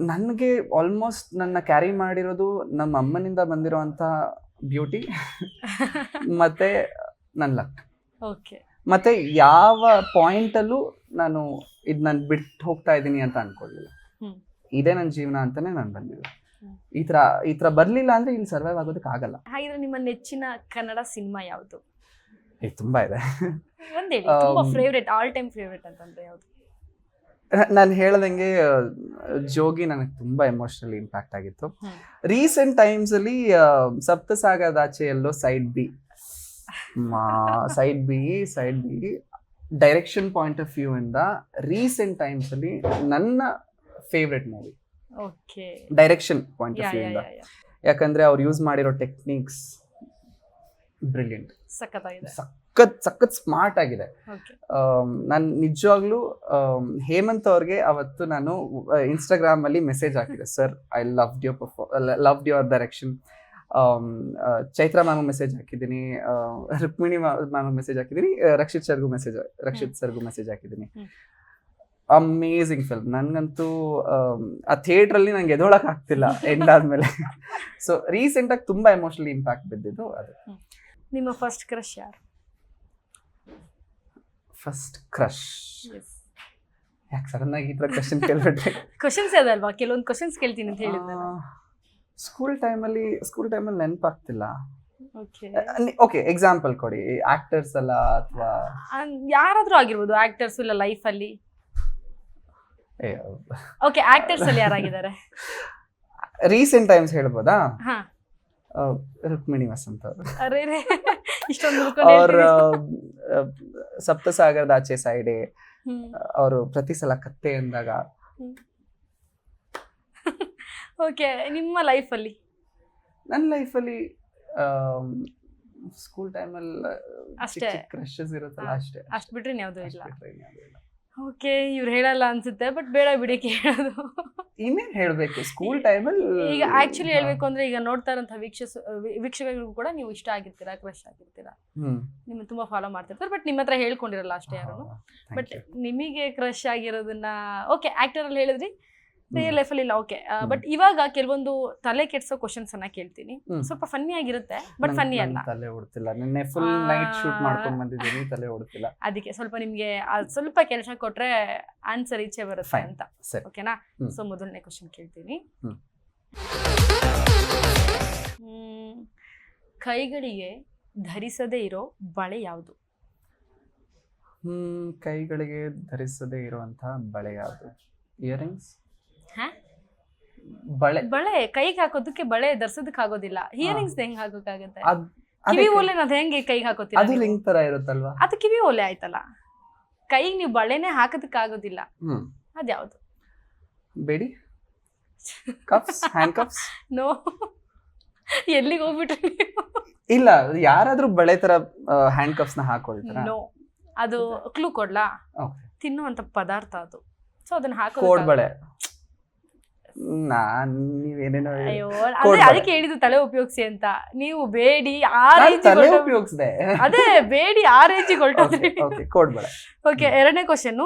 ನನಗೆ ಆಲ್ಮೋಸ್ಟ್ ನನ್ನ ಕ್ಯಾರಿ ಮಾಡಿರೋದು ನಮ್ಮ ಅಮ್ಮನಿಂದ ಬಂದಿರೋಂಥ ಬ್ಯೂಟಿ ಮತ್ತೆ ನನ್ನ ಲಕ್. ಮತ್ತೆ ಯಾವ ಪಾಯಿಂಟಲ್ಲೂ ನಾನು ನಾನು ಬಿಟ್ಟು ಹೋಗ್ತಾ ಇದ್ದೀನಿ ಅಂತ ಅನ್ಕೊಳ್ಳಿಲ್ಲ. ಇದೇ ನನ್ನ ಜೀವನ ಅಂತಾನೆ ನಾನು ಬಂದಿದ್ದೆ. ಈ ತರ ಬರ್ಲಿಲ್ಲ ಅಂದ್ರೆ ಇಲ್ಲಿ ಸರ್ವೈವ್ ಆಗೋದಕ್ಕೆ ಆಗಲ್ಲ. ಹಾಗಿದ್ರೆ ನಿಮ್ಮ ನೆಚ್ಚಿನ ಕನ್ನಡ ಸಿನಿಮಾ ಯಾವುದು? ತುಂಬಾ ಇದೆ. ಫೇವರೇಟ್, ಆಲ್ ಟೈಮ್ ಫೇವರೇಟ್ ಅಂತಂದ್ರೆ ಯಾವುದು? ನಾನು ಹೇಳ್ದಂಗೆ ಜೋಗಿ ನನಗೆ ತುಂಬಾ ಎಮೋಷನಲಿ ಇಂಪ್ಯಾಕ್ಟ್ ಆಗಿತ್ತು. ರೀಸೆಂಟ್ ಟೈಮ್ಸ್ ಅಲ್ಲಿ Saptasagaradache Ello side B direction point of view ಇಂದ ರೀಸೆಂಟ್ ಟೈಮ್ಸ್ ಅಲ್ಲಿ ನನ್ನ favourite movie. Direction point of view ಇಂದ. ಯಾಕಂದ್ರೆ ಅವ್ರು ಯೂಸ್ ಮಾಡಿರೋ ಟೆಕ್ನಿಕ್ಸ್ ಬ್ರಿಲಿಯಂಟ್, ಸಖತ್ ಸ್ಮಾರ್ಟ್ ಆಗಿದೆ. ಓಕೆ ನಾನು ನಿಜವಾಗ್ಲೂ ಹೇಮಂತ್ ಅವ್ರಿಗೆ ಅವತ್ತು ನಾನು ಇನ್ಸ್ಟಾಗ್ರಾಮ್ ಅಲ್ಲಿ ಮೆಸೇಜ್ ಹಾಕಿದೆ, sir I love your direction. Chaitra ma'am message ಹಾಕಿದ್ದೀನಿ, ರುಕ್ಮಿಣಿ ಮ್ಯಾಮ್ ಮೆಸೇಜ್ ಹಾಕಿದ್ದೀನಿ, ರಕ್ಷಿತ್ ಸರ್ಗೂ ಮೆಸೇಜ್ ಹಾಕಿದ್ದೀನಿ. Amazing film. ನನ್ಗಂತೂ ಆ ಥಿಯೇಟರ್ ಅಲ್ಲಿ ನಂಗೆ ಎದೊಳಕ್ ಆಗ್ತಿಲ್ಲ ಎಂಡ್ ಆದ್ಮೇಲೆ. ಸೊ ರೀಸೆಂಟ್ ಆಗಿ ತುಂಬಾ ಎಮೋಷನಲಿ ಇಂಪ್ಯಾಕ್ಟ್ ಬಿದ್ದಿದ್ದು ಅದು. ನಿಮ್ಮ ಫಸ್ಟ್ ಕ್ರಶ್ ಯಾರು? ಫಸ್ಟ್ ಕ್ರಶ್ ಯಾಕೆ ಸಡನ್ ಆಗಿ ಈ ತರ ಕ್ವಶನ್ ಕೇಳ್ಬಿಟ್ರೆ? ಕ್ವಶನ್ಸ್ ಅದಲ್ವಾ, ಕೆಲವೊಂದು ಕ್ವಶನ್ಸ್ ಕೇಳ್ತೀನಿ ಅಂತ ಹೇಳಿದ್ದೆ. ಸ್ಕೂಲ್ ಟೈಮಲ್ಲಿ ನೆನಪಾಗ್ತಿಲ್ಲ. ಓಕೆ ಓಕೆ ಎಕ್ಸಾಂಪಲ್ ಕೊಡಿ, ಆಕ್ಟರ್ಸ್ ಅಲ್ಲ ಅಥವಾ ಯಾರಾದ್ರೂ ಆಗಿರ್ಬೋದು, ಆಕ್ಟರ್ಸ್ ಇಲ್ಲ ಲೈಫ್ ಅಲ್ಲಿ. ಓಕೆ ಆಕ್ಟರ್ಸ್ ಅಲ್ಲಿ ಯಾರಾಗಿದ್ದಾರೆ? ರೀಸೆಂಟ್ ಟೈಮ್ಸ್ ಹೇಳ್ಬೋದಾ? ಹಾ ರುಕ್ಮಿಣಿ ವಸಂತ್ ಅವರು. ಅರೆ ಇಷ್ಟೊಂದು ಅವ್ರ ಸಪ್ತಸಾಗರದ ಆಚೆ ಸೈಡೆ ಅವರು ಪ್ರತಿ ಸಲ ಕತ್ತೆ ಎಂದಾಗ. ಓಕೆ ನಿಮ್ಮ ಲೈಫ್ ಅಲ್ಲಿ? ನನ್ನ ಲೈಫಲ್ಲಿ ಸ್ಕೂಲ್ ಟೈಮಲ್ಲಿ ಅಷ್ಟೇ ಕ್ರಶಸ್ ಇರುತ್ತಲ್ಲ, ಅಷ್ಟೇ. ಅಷ್ಟು ಬಿಟ್ರೆ ಯಾವ್ದು ಇಲ್ಲ. ಅಷ್ಟ್ ಬಿಟ್ರೆ ಇನ್ಯಾವ್ದೂ ಇಲ್ಲ. ಓಕೆ ಇವ್ರು ಹೇಳಲ್ಲ ಅನ್ಸುತ್ತೆ, ಬಟ್ ಬೇಡ ಬಿಡಿ ಕೇಳೋದು. ಇನ್ನೇನ್ ಹೇಳ್ಬೇಕು, ಸ್ಕೂಲ್ ಟೈಮಲ್ಲಿ ಈಗ ಆಕ್ಚುಲಿ ಹೇಳ್ಬೇಕು ಅಂದ್ರೆ ಈಗ ನೋಡ್ತಾ ಇರೋಂಥ ವೀಕ್ಷಕರಿಗೂ ಕೂಡ ನೀವು ಇಷ್ಟ ಆಗಿರ್ತೀರಾ, ಕ್ರಶ್ ಆಗಿರ್ತೀರಾ, ನಿಮ್ಮನ್ನ ತುಂಬಾ ಫಾಲೋ ಮಾಡ್ತಿರ್ತಾರೆ, ಬಟ್ ನಿಮ್ಮ ಹತ್ರ ಹೇಳ್ಕೊಂಡಿರಲ್ಲ ಅಷ್ಟೇ ಯಾರು. ಬಟ್ ನಿಮಗೆ ಕ್ರಶ್ ಆಗಿರೋದನ್ನ ಓಕೆ ಆಕ್ಟರ್ ಅಲ್ಲಿ ಹೇಳಿದ್ರಿ, ರಿಯಲ್ ಲೈಫ್ ಅಲ್ಲಿ ಇಲ್ಲ. ಓಕೆ ಬಟ್ ಇವಾಗ ಕೆಲವೊಂದು ತಲೆ ಕೆಡ್ಸೋ ಕ್ವಶನ್ಸ್ ಅನ್ನ ಕೇಳ್ತೀನಿ, ಸ್ವಲ್ಪ ಫನ್ನಿ ಆಗಿರುತ್ತೆ ಬಟ್ ಫನ್ನಿ ಅಲ್ಲ. ತಲೆ ಓಡ್ತಿಲ್ಲ, ನಿನ್ನೆ ಫುಲ್ ನೈಟ್ ಶೂಟ್ ಮಾಡ್ಕೊಂಡ್ ಬಂದಿದ್ದೀನಿ, ತಲೆ ಓಡ್ತಿಲ್ಲ. ಅದಕ್ಕೆ ಸ್ವಲ್ಪ ನಿಮ್ಗೆ ಸ್ವಲ್ಪ ಕೆಲಸ ಕೊಟ್ರೆ ಆನ್ಸರ್ ಈಚೆ ಬರುತ್ತೆ ಅಂತ. ಓಕೆನಾ? ಸೊ ಮೊದಲನೇ ಕ್ವಶನ್ ಕೇಳ್ತೀನಿ. ಕೈಗಳಿಗೆ ಧರಿಸದೇ ಇರೋ ಬಳೆ ಯಾವುದು? ಕೈಗಳಿಗೆ ಧರಿಸದೇ ಇರುವಂತಹ ಬಳೆ ಯಾವುದು? ಇಯರಿಂಗ್ಸ್. ಬಳೆ ಕೈಗೆ ಹಾಕೋದಕ್ಕೆ ಬಳೆ ಧರಿಸೋದಕ್ಕೆ ಆಗೋದಿಲ್ಲ. ಇಯರಿಂಗ್ಸ್ ಹೆಂಗ್ ಹಾಕೋಕ್ಕಾಗತ್ತೆ? ಕಿವಿ ಓಲೆ ಅದ್ ಹೆಂಗೆ ಕೈಗೆ ಹಾಕೋತೀರಾ? ಅದು ರಿಂಗ್ ತರ ಇರುತ್ತಲ್ವಾ? ಅದು ಕಿವಿ ಓಲೆ ಆಯ್ತಲ್ಲ, ಕೈಗೆ ನೀವು ಬಳೆನೆ ಹಾಕೋದಕ್ಕೆ ಆಗೋದಿಲ್ಲ. ಅದ್ಯಾವ್ದು? ಬೇಡಿ ಕಪ್ಸ್, ಹ್ಯಾಂಡ್ ಕಪ್ಸ್. ನೋ, ಎಲ್ಲಿಗೆ ಹೋಗ್ಬಿಟ್ರಿ? ಇಲ್ಲ, ಯಾರಾದ್ರೂ ಬಳೆ ತರ ಹ್ಯಾಂಡ್ ಕಪ್ಸ್ ನ ಹಾಕೊಳ್ತಾರ? ನೋ, ಅದು ಕ್ಲೂ ಕೊಡ್ಲಾ? ತಿನ್ನುವಂತ ಪದಾರ್ಥ ಅದು. ಸೊ ಅದನ್ನ ಹಾಕೋ ಕೋಡ್ಬಳೆ. ನೀವೇನೇನೋ ಅಯ್ಯೋ, ಅದಕ್ಕೆ ಹೇಳಿದ್ದು ತಲೆ ಉಪಯೋಗಿಸಿ ಅಂತ. ನೀವು ಬೇಡಿ ತಲೆ ಉಪಯೋಗಿಸಿದೆ, ಅದೇ ಬೇಡಿ ಆ ರೇಂಜಿಗೆ ಹೊರಟೋದ್ರಿ. ಕೋಡ್ಬಳೆ. ಓಕೆ ಎರಡನೇ ಕ್ವಶನ್,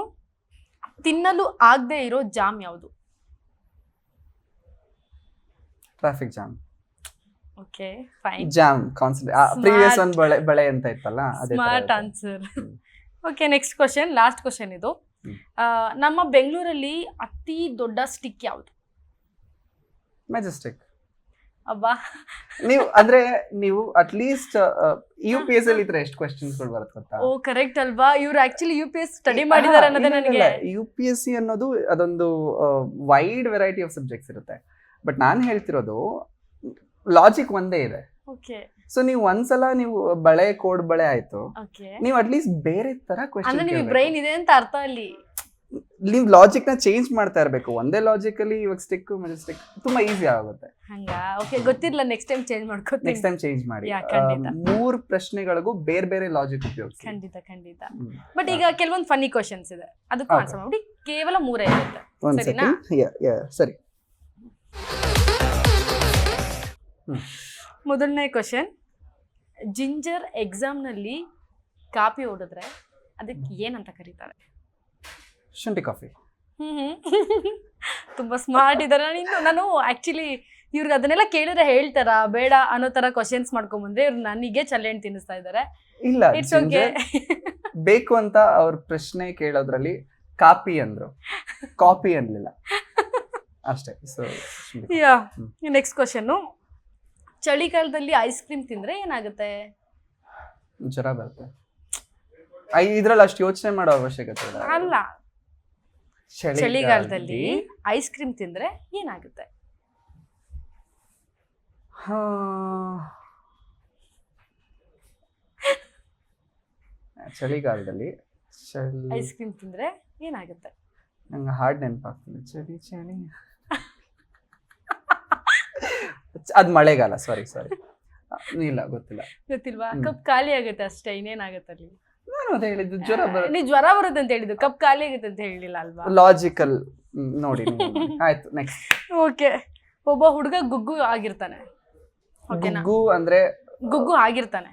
ತಿನ್ನಲು ಆಗದೆ ಇರೋ ಜಾಮ್ ಯಾವುದು? Traffic jam. Okay fine. Jam previous one ಬಳೆ ಅಂತ ಇತ್ತಲ್ಲ, ಅದೇ smart answer. Okay next question, last question ಇದು. ನಮ್ಮ ಬೆಂಗಳೂರಲ್ಲಿ ಅತಿ ದೊಡ್ಡ ಸ್ಟಿಕ್ ಯಾವುದು? ಮೆಜೆಸ್ಟಿಕ್. ಅಬ್ಬಾ, ನೀವು ಅಟ್ಲೀಸ್ಟ್ UPS ಅಲ್ಲಿ ಇದ್ರೆ ಎಷ್ಟು ಕ್ವೆಶ್ಚನ್ಸ್ ಗಳು ಬರುತ್ತೆ ಗೊತ್ತಾ? ಓ ಕರೆಕ್ಟ್ ಅಲ್ವಾ? ಇವ್ರು ಆಕ್ಚುಲಿ UPS ಸ್ಟಡಿ ಮಾಡಿದಾರೆ ಅನ್ನೋದೇ ನನಗೆ. UPSC ಅನ್ನೋದು ಅದೊಂದು ವೈಡ್ ವೆರೈಟಿ ಆಫ್ ಸಬ್ಜೆಕ್ಟ್ಸ್ ಇರುತ್ತೆ, ಬಟ್ ನಾನು ಹೇಳ್ತಿರೋದು ಲಾಜಿಕ್ ಒಂದೇ ಇದೆ. ಓಕೆ ಸೊ ನೀವು ಒಂದ್ಸಲ ನೀವು ಕೋಡ್ ಬಳೆ ಆಯ್ತು, ನೀವು ಅಟ್ಲೀಸ್ಟ್ ಬೇರೆ ತರ ಕ್ವೆಶ್ಚನ್, ನಿಮಗೆ ಬ್ರೈನ್ ಇದೆ ಅಂತ ಅರ್ಥ ಅಲ್ಲಿ. ನೀವು ಲಾಜಿಕ್ ನ ಚೇಂಜ್ ಮಾಡ್ತಾ ಇರಬೇಕು. ಒಂದೇ ಲಾಜಿಕ್ ಅಲ್ಲಿ ಇವಾಗ ಸ್ಟಿಕ್ ಮೆಜೆಸ್ಟಿಕ್ ತುಂಬಾ ಈಸಿ ಆಗುತ್ತೆ. ಹಂಗಾ? ಓಕೆ ಗೊತ್ತಿರಲ್ಲ, ನೆಕ್ಸ್ಟ್ ಟೈಮ್ ಚೇಂಜ್ ಮಾಡ್ಕೊತೀನಿ. ನೆಕ್ಸ್ಟ್ ಟೈಮ್ ಚೇಂಜ್ ಮಾಡಿ. 3 ಪ್ರಶ್ನೆಗಳಿಗೂ ಬೇರೆ ಬೇರೆ ಲಾಜಿಕ್ ಉಪಯೋಗಿಸಿ. ಖಂಡಿತ. ಬಟ್ ಈಗ ಕೆಲವೊಂದು ಫನ್ನಿ ಕ್ವಶನ್ಸ್ ಇದೆ, ಅದಕ್ಕೂ ಆನ್ಸರ್ ಮಾಡಿ. ಕೇವಲ 3 ಇರುತ್ತೆ, ಸರಿನಾ? ಸರಿ. ಮೊದಲನೇ ಕ್ವಶನ್, ಜಿಂಜರ್ ಎಕ್ಸಾಮ್ ನಲ್ಲಿ ಕಾಪಿ ಹೊಡೆದ್ರೆ ಅದಕ್ಕೆ ಏನಂತ ಕರೀತಾರೆ? ಶುಂಠಿ ಕಾಫಿ. ತುಂಬಾ ಸ್ಮಾರ್ಟ್ ಇದಾರೆ. ನಾನು ಆಕ್ಚುಲಿ ಇವ್ರಿಗೆ ಅದನ್ನೆಲ್ಲ ಕೇಳಿದ್ರೆ ಹೇಳ್ತಾರ ಬೇಡ ಅನ್ನೋ ತರ ಕ್ವಶನ್ಸ್ ಮಾಡ್ಕೊಂಡ್ ಬಂದ್ರೆ ಇವ್ರು ನನಗೆ ಚಲ್ಲೆಣ್ಣೆ ತಿನ್ನಿಸ್ತಾ ಇದಾರೆ. ಇಲ್ಲ, ಇಟ್ಸ್ ಓಕೆ. ಬೇಕು ಅಂತ ಅವ್ರ ಪ್ರಶ್ನೆ ಕೇಳೋದ್ರಲ್ಲಿ ಕಾಪಿ ಅಂದ್ರು, ಕಾಪಿ ಅನ್ಲಿಲ್ಲ ಅಷ್ಟೇ. ನೆಕ್ಸ್ಟ್ ಕ್ವಶನ್, ಚಳಿಗಾಲದಲ್ಲಿ ಐಸ್ ಕ್ರೀಮ್ ತಿಂದ್ರೆ ಏನಾಗುತ್ತೆ? ಜ್ವರ ಬರುತ್ತೆ. ಇದ್ರಲ್ಲಿ ಅಷ್ಟು ಯೋಚನೆ ಮಾಡೋ ಅವಶ್ಯಕತೆ ಇಲ್ಲ. ಅಲ್ಲ, ಚಳಿಗಾಲದಲ್ಲಿ ಐಸ್ ಕ್ರೀಮ್ ತಿಂದ್ರೆ ಏನಾಗುತ್ತೆ? ಚಳಿಗಾಲದಲ್ಲಿ ಐಸ್ ಕ್ರೀಮ್ ತಿಂದ್ರೆ ಏನಾಗುತ್ತೆ? ನಂಗೆ ಹಾರ್ಡ್ ನೆನಪಾಗ್ತದೆ, ಚಳಿ. ಅದ್ ಮಳೆಗಾಲ. ಸಾರಿ ಇಲ್ಲ ಗೊತ್ತಿಲ್ಲ. ಗೊತ್ತಿಲ್ವಾ? ಕಪ್ ಖಾಲಿ ಆಗುತ್ತೆ ಅಷ್ಟೇ, ಇನ್ನೇನಾಗುತ್ತೆ ಅಲ್ಲಿ? ನಾನು ಅದೇ ಹೇಳಿದ್ದು ಜ್ವರ ಬರುತ್ತೆ. ನೀವು ಜ್ವರ ಬರುತ್ತೆ ಅಂತ ಹೇಳಿದ್ದು, ಕಪ್ ಖಾಲಿ ಆಗುತ್ತೆ ಅಂತ ಹೇಳಿಲ್ಲ ಅಲ್ವಾ? ಲಾಜಿಕಲ್ ನೋಡಿ ಆಯ್ತು. ನೆಕ್ಸ್ಟ್. ಓಕೆ, ಒಬ್ಬ ಹುಡುಗ ಗುಗ್ಗು ಆಗಿರ್ತಾನೆ, ಓಕೆನಾ? ಗುಗ್ಗು ಅಂದ್ರೆ ಗುಗ್ಗು ಆಗಿರ್ತಾನೆ.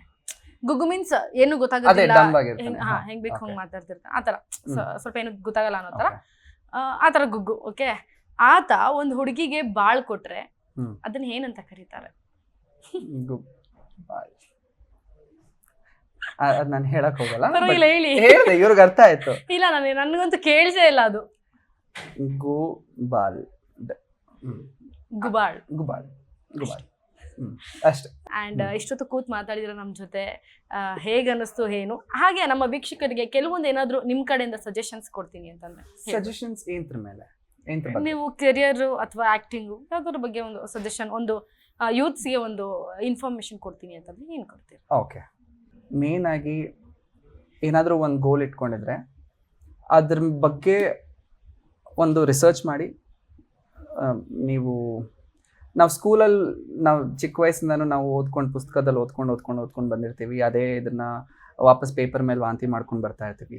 ಗುಗ್ಗು ಮೀನ್ಸ್ ಏನು ಅದೇ ಗೊತ್ತಾಗೋದಿಲ್ಲ, ಡಂಬ್ ಆಗಿರ್ತಾನೆ. ಹೆಂಗ್ ಬೇಕು ಹಂಗ್ ಮಾತಾಡ್ತಿರ್ತಾನೆ, ಆತರ ಸ್ವಲ್ಪ ಏನು ಗೊತ್ತಾಗಲ್ಲ ಅನ್ನೋ ತರ, ಆತರ ಗುಗ್ಗು. ಓಕೆ, ಆತ ಒಂದ್ ಹುಡುಗಿಗೆ ಬಾಳ್ ಕೊಟ್ರೆ ಅದನ್ನ ಏನಂತ ಕರೀತಾರೆ? ಅದ್ ನಾನು ಹೇಳಕ್ ಹೋಗಲ್ಲ. ಪರವಾಗಿಲ್ಲ, ಹೇಳಿ. ಹೇಳಿದೆ, ಇವ್ರಿಗೆ ಅರ್ಥ ಆಯ್ತು. ಇಲ್ಲ, ನನಗಂತೂ ಕೇಳಿಸೇ ಇಲ್ಲ ಅದು. ಗುಬಾಲ್. ಗುಬಾಳ್. ಗುಬಾಳ್. ಗುಬಾಳ್ ಅಷ್ಟೇ. ಅಂಡ್ ಇಷ್ಟೊತ್ತು ಕೂತ್ ಮಾತಾಡಿದ್ರೆ ನಮ್ ಜೊತೆ ಹೇಗ್ ಅನ್ನಿಸ್ತು ಏನು? ಹಾಗೆ ನಮ್ಮ ವೀಕ್ಷಕರಿಗೆ ಕೆಲವೊಂದು ಏನಾದ್ರು ನಿಮ್ ಕಡೆಯಿಂದ ಸಜೆಷನ್ಸ್ ಕೊಡ್ತೀನಿ ಅಂತಂದ್ರೆ ಸಜೆಷನ್ಸ್ ಏನ್ರ ಮೇಲೆ? ನೀವು ಕೆರಿಯರ್ ಅಥವಾ ಆಕ್ಟಿಂಗು ಯಾವ್ದ್ರ ಬಗ್ಗೆ ಒಂದು ಸಜೆಷನ್, ಒಂದು ಯೂತ್ಸ್ಗೆ ಒಂದು ಇನ್ಫಾರ್ಮೇಶನ್ ಕೊಡ್ತೀನಿ ಅಂತಂದ್ರೆ ಏನ್ ಕೊಡ್ತೀರಿ? ಓಕೆ, ಮೇನ್ ಆಗಿ ಏನಾದರೂ ಒಂದು ಗೋಲ್ ಇಟ್ಕೊಂಡಿದ್ರೆ ಅದ್ರ ಬಗ್ಗೆ ಒಂದು ರಿಸರ್ಚ್ ಮಾಡಿ. ನಾವು ಸ್ಕೂಲಲ್ಲಿ ನಾವು ಚಿಕ್ಕ ವಯಸ್ಸಿಂದನೂ ನಾವು ಪುಸ್ತಕದಲ್ಲಿ ಓದ್ಕೊಂಡು ಬಂದಿರ್ತೀವಿ. ಅದೇ ಇದನ್ನ ವಾಪಸ್ ಪೇಪರ್ ಮೇಲೆ ವಾಂತಿ ಮಾಡ್ಕೊಂಡು ಬರ್ತಾ ಇರ್ತೀವಿ.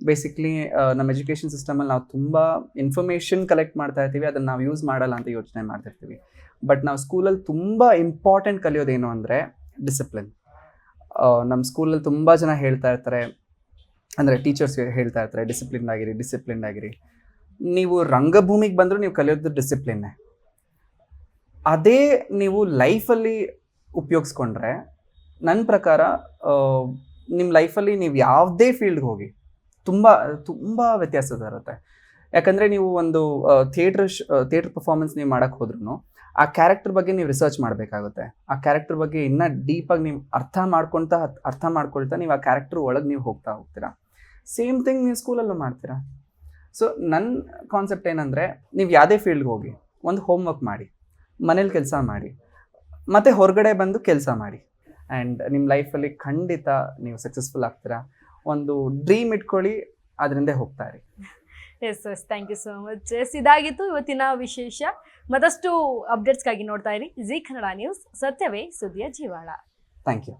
ಬೇಸಿಕ್ಲಿ ನಮ್ಮ ಎಜುಕೇಷನ್ ಸಿಸ್ಟಮಲ್ಲಿ ನಾವು ತುಂಬ ಇನ್ಫಾರ್ಮೇಷನ್ ಕಲೆಕ್ಟ್ ಮಾಡ್ತಾ ಇರ್ತೀವಿ, ಅದನ್ನು ನಾವು ಯೂಸ್ ಮಾಡಲ್ಲ ಅಂತ ಯೋಚನೆ ಮಾಡ್ತಿರ್ತೀವಿ. ಬಟ್ ನಾವು ಸ್ಕೂಲಲ್ಲಿ ತುಂಬ ಇಂಪಾರ್ಟೆಂಟ್ ಕಲಿಯೋದೇನು ಅಂದರೆ ಡಿಸಿಪ್ಲಿನ್. ನಮ್ಮ ಸ್ಕೂಲಲ್ಲಿ ತುಂಬ ಜನ ಹೇಳ್ತಾ ಇರ್ತಾರೆ, ಅಂದರೆ ಟೀಚರ್ಸ್ ಹೇಳ್ತಾ ಇರ್ತಾರೆ, ಡಿಸಿಪ್ಲಿನ್ ಆಗಿರಿ. ನೀವು ರಂಗಭೂಮಿಗೆ ಬಂದರೂ ನೀವು ಕಲಿಯೋದು ಡಿಸಿಪ್ಲಿನ್ನೇ. ಅದೇ ನೀವು ಲೈಫಲ್ಲಿ ಉಪಯೋಗಿಸ್ಕೊಂಡ್ರೆ ನನ್ನ ಪ್ರಕಾರ ನಿಮ್ಮ ಲೈಫಲ್ಲಿ ನೀವು ಯಾವುದೇ ಫೀಲ್ಡ್ಗೆ ಹೋಗಿ ತುಂಬ ತುಂಬ ವ್ಯತ್ಯಾಸ ಇರುತ್ತೆ. ಯಾಕಂದರೆ ನೀವು ಒಂದು ಥಿಯೇಟ್ರ್ ಪರ್ಫಾರ್ಮೆನ್ಸ್ ನೀವು ಮಾಡೋಕ್ಕೆ ಹೋದ್ರೂ ಆ ಕ್ಯಾರೆಕ್ಟರ್ ಬಗ್ಗೆ ನೀವು ರಿಸರ್ಚ್ ಮಾಡಬೇಕಾಗುತ್ತೆ. ಆ ಕ್ಯಾರೆಕ್ಟರ್ ಬಗ್ಗೆ ಇನ್ನೂ ಡೀಪಾಗಿ ನೀವು ಅರ್ಥ ಮಾಡ್ಕೊಳ್ತಾ ನೀವು ಆ ಕ್ಯಾರೆಕ್ಟರ್ ಒಳಗೆ ನೀವು ಹೋಗ್ತೀರಾ. ಸೇಮ್ ಥಿಂಗ್ ನೀವು ಸ್ಕೂಲಲ್ಲೂ ಮಾಡ್ತೀರಾ. ಸೊ ನನ್ನ ಕಾನ್ಸೆಪ್ಟ್ ಏನಂದರೆ, ನೀವು ಯಾವುದೇ ಫೀಲ್ಡ್ಗೆ ಹೋಗಿ ಒಂದು ಹೋಮ್ವರ್ಕ್ ಮಾಡಿ, ಮನೇಲಿ ಕೆಲಸ ಮಾಡಿ, ಮತ್ತು ಹೊರಗಡೆ ಬಂದು ಕೆಲಸ ಮಾಡಿ, ಆ್ಯಂಡ್ ನಿಮ್ಮ ಲೈಫಲ್ಲಿ ಖಂಡಿತ ನೀವು ಸಕ್ಸಸ್ಫುಲ್ ಆಗ್ತೀರಾ. ಒಂದು ಡ್ರೀಮ್ ಇಟ್ಕೊಳ್ಳಿ, ಅದರಿಂದ ಹೋಗ್ತಾ ಇರಿ. Yes, thank you so much. ಇದಾಗಿತ್ತು ಇವತ್ತಿನ ವಿಶೇಷ. ಮತ್ತಷ್ಟು ಅಪ್ಡೇಟ್ಸ್ಗಾಗಿ ನೋಡ್ತಾ ಇರಿ ಜೀ ಕನ್ನಡ ನ್ಯೂಸ್. ಸತ್ಯವೇ ಸುದ್ದಿಯ ಜೀವಾಳ. Thank you.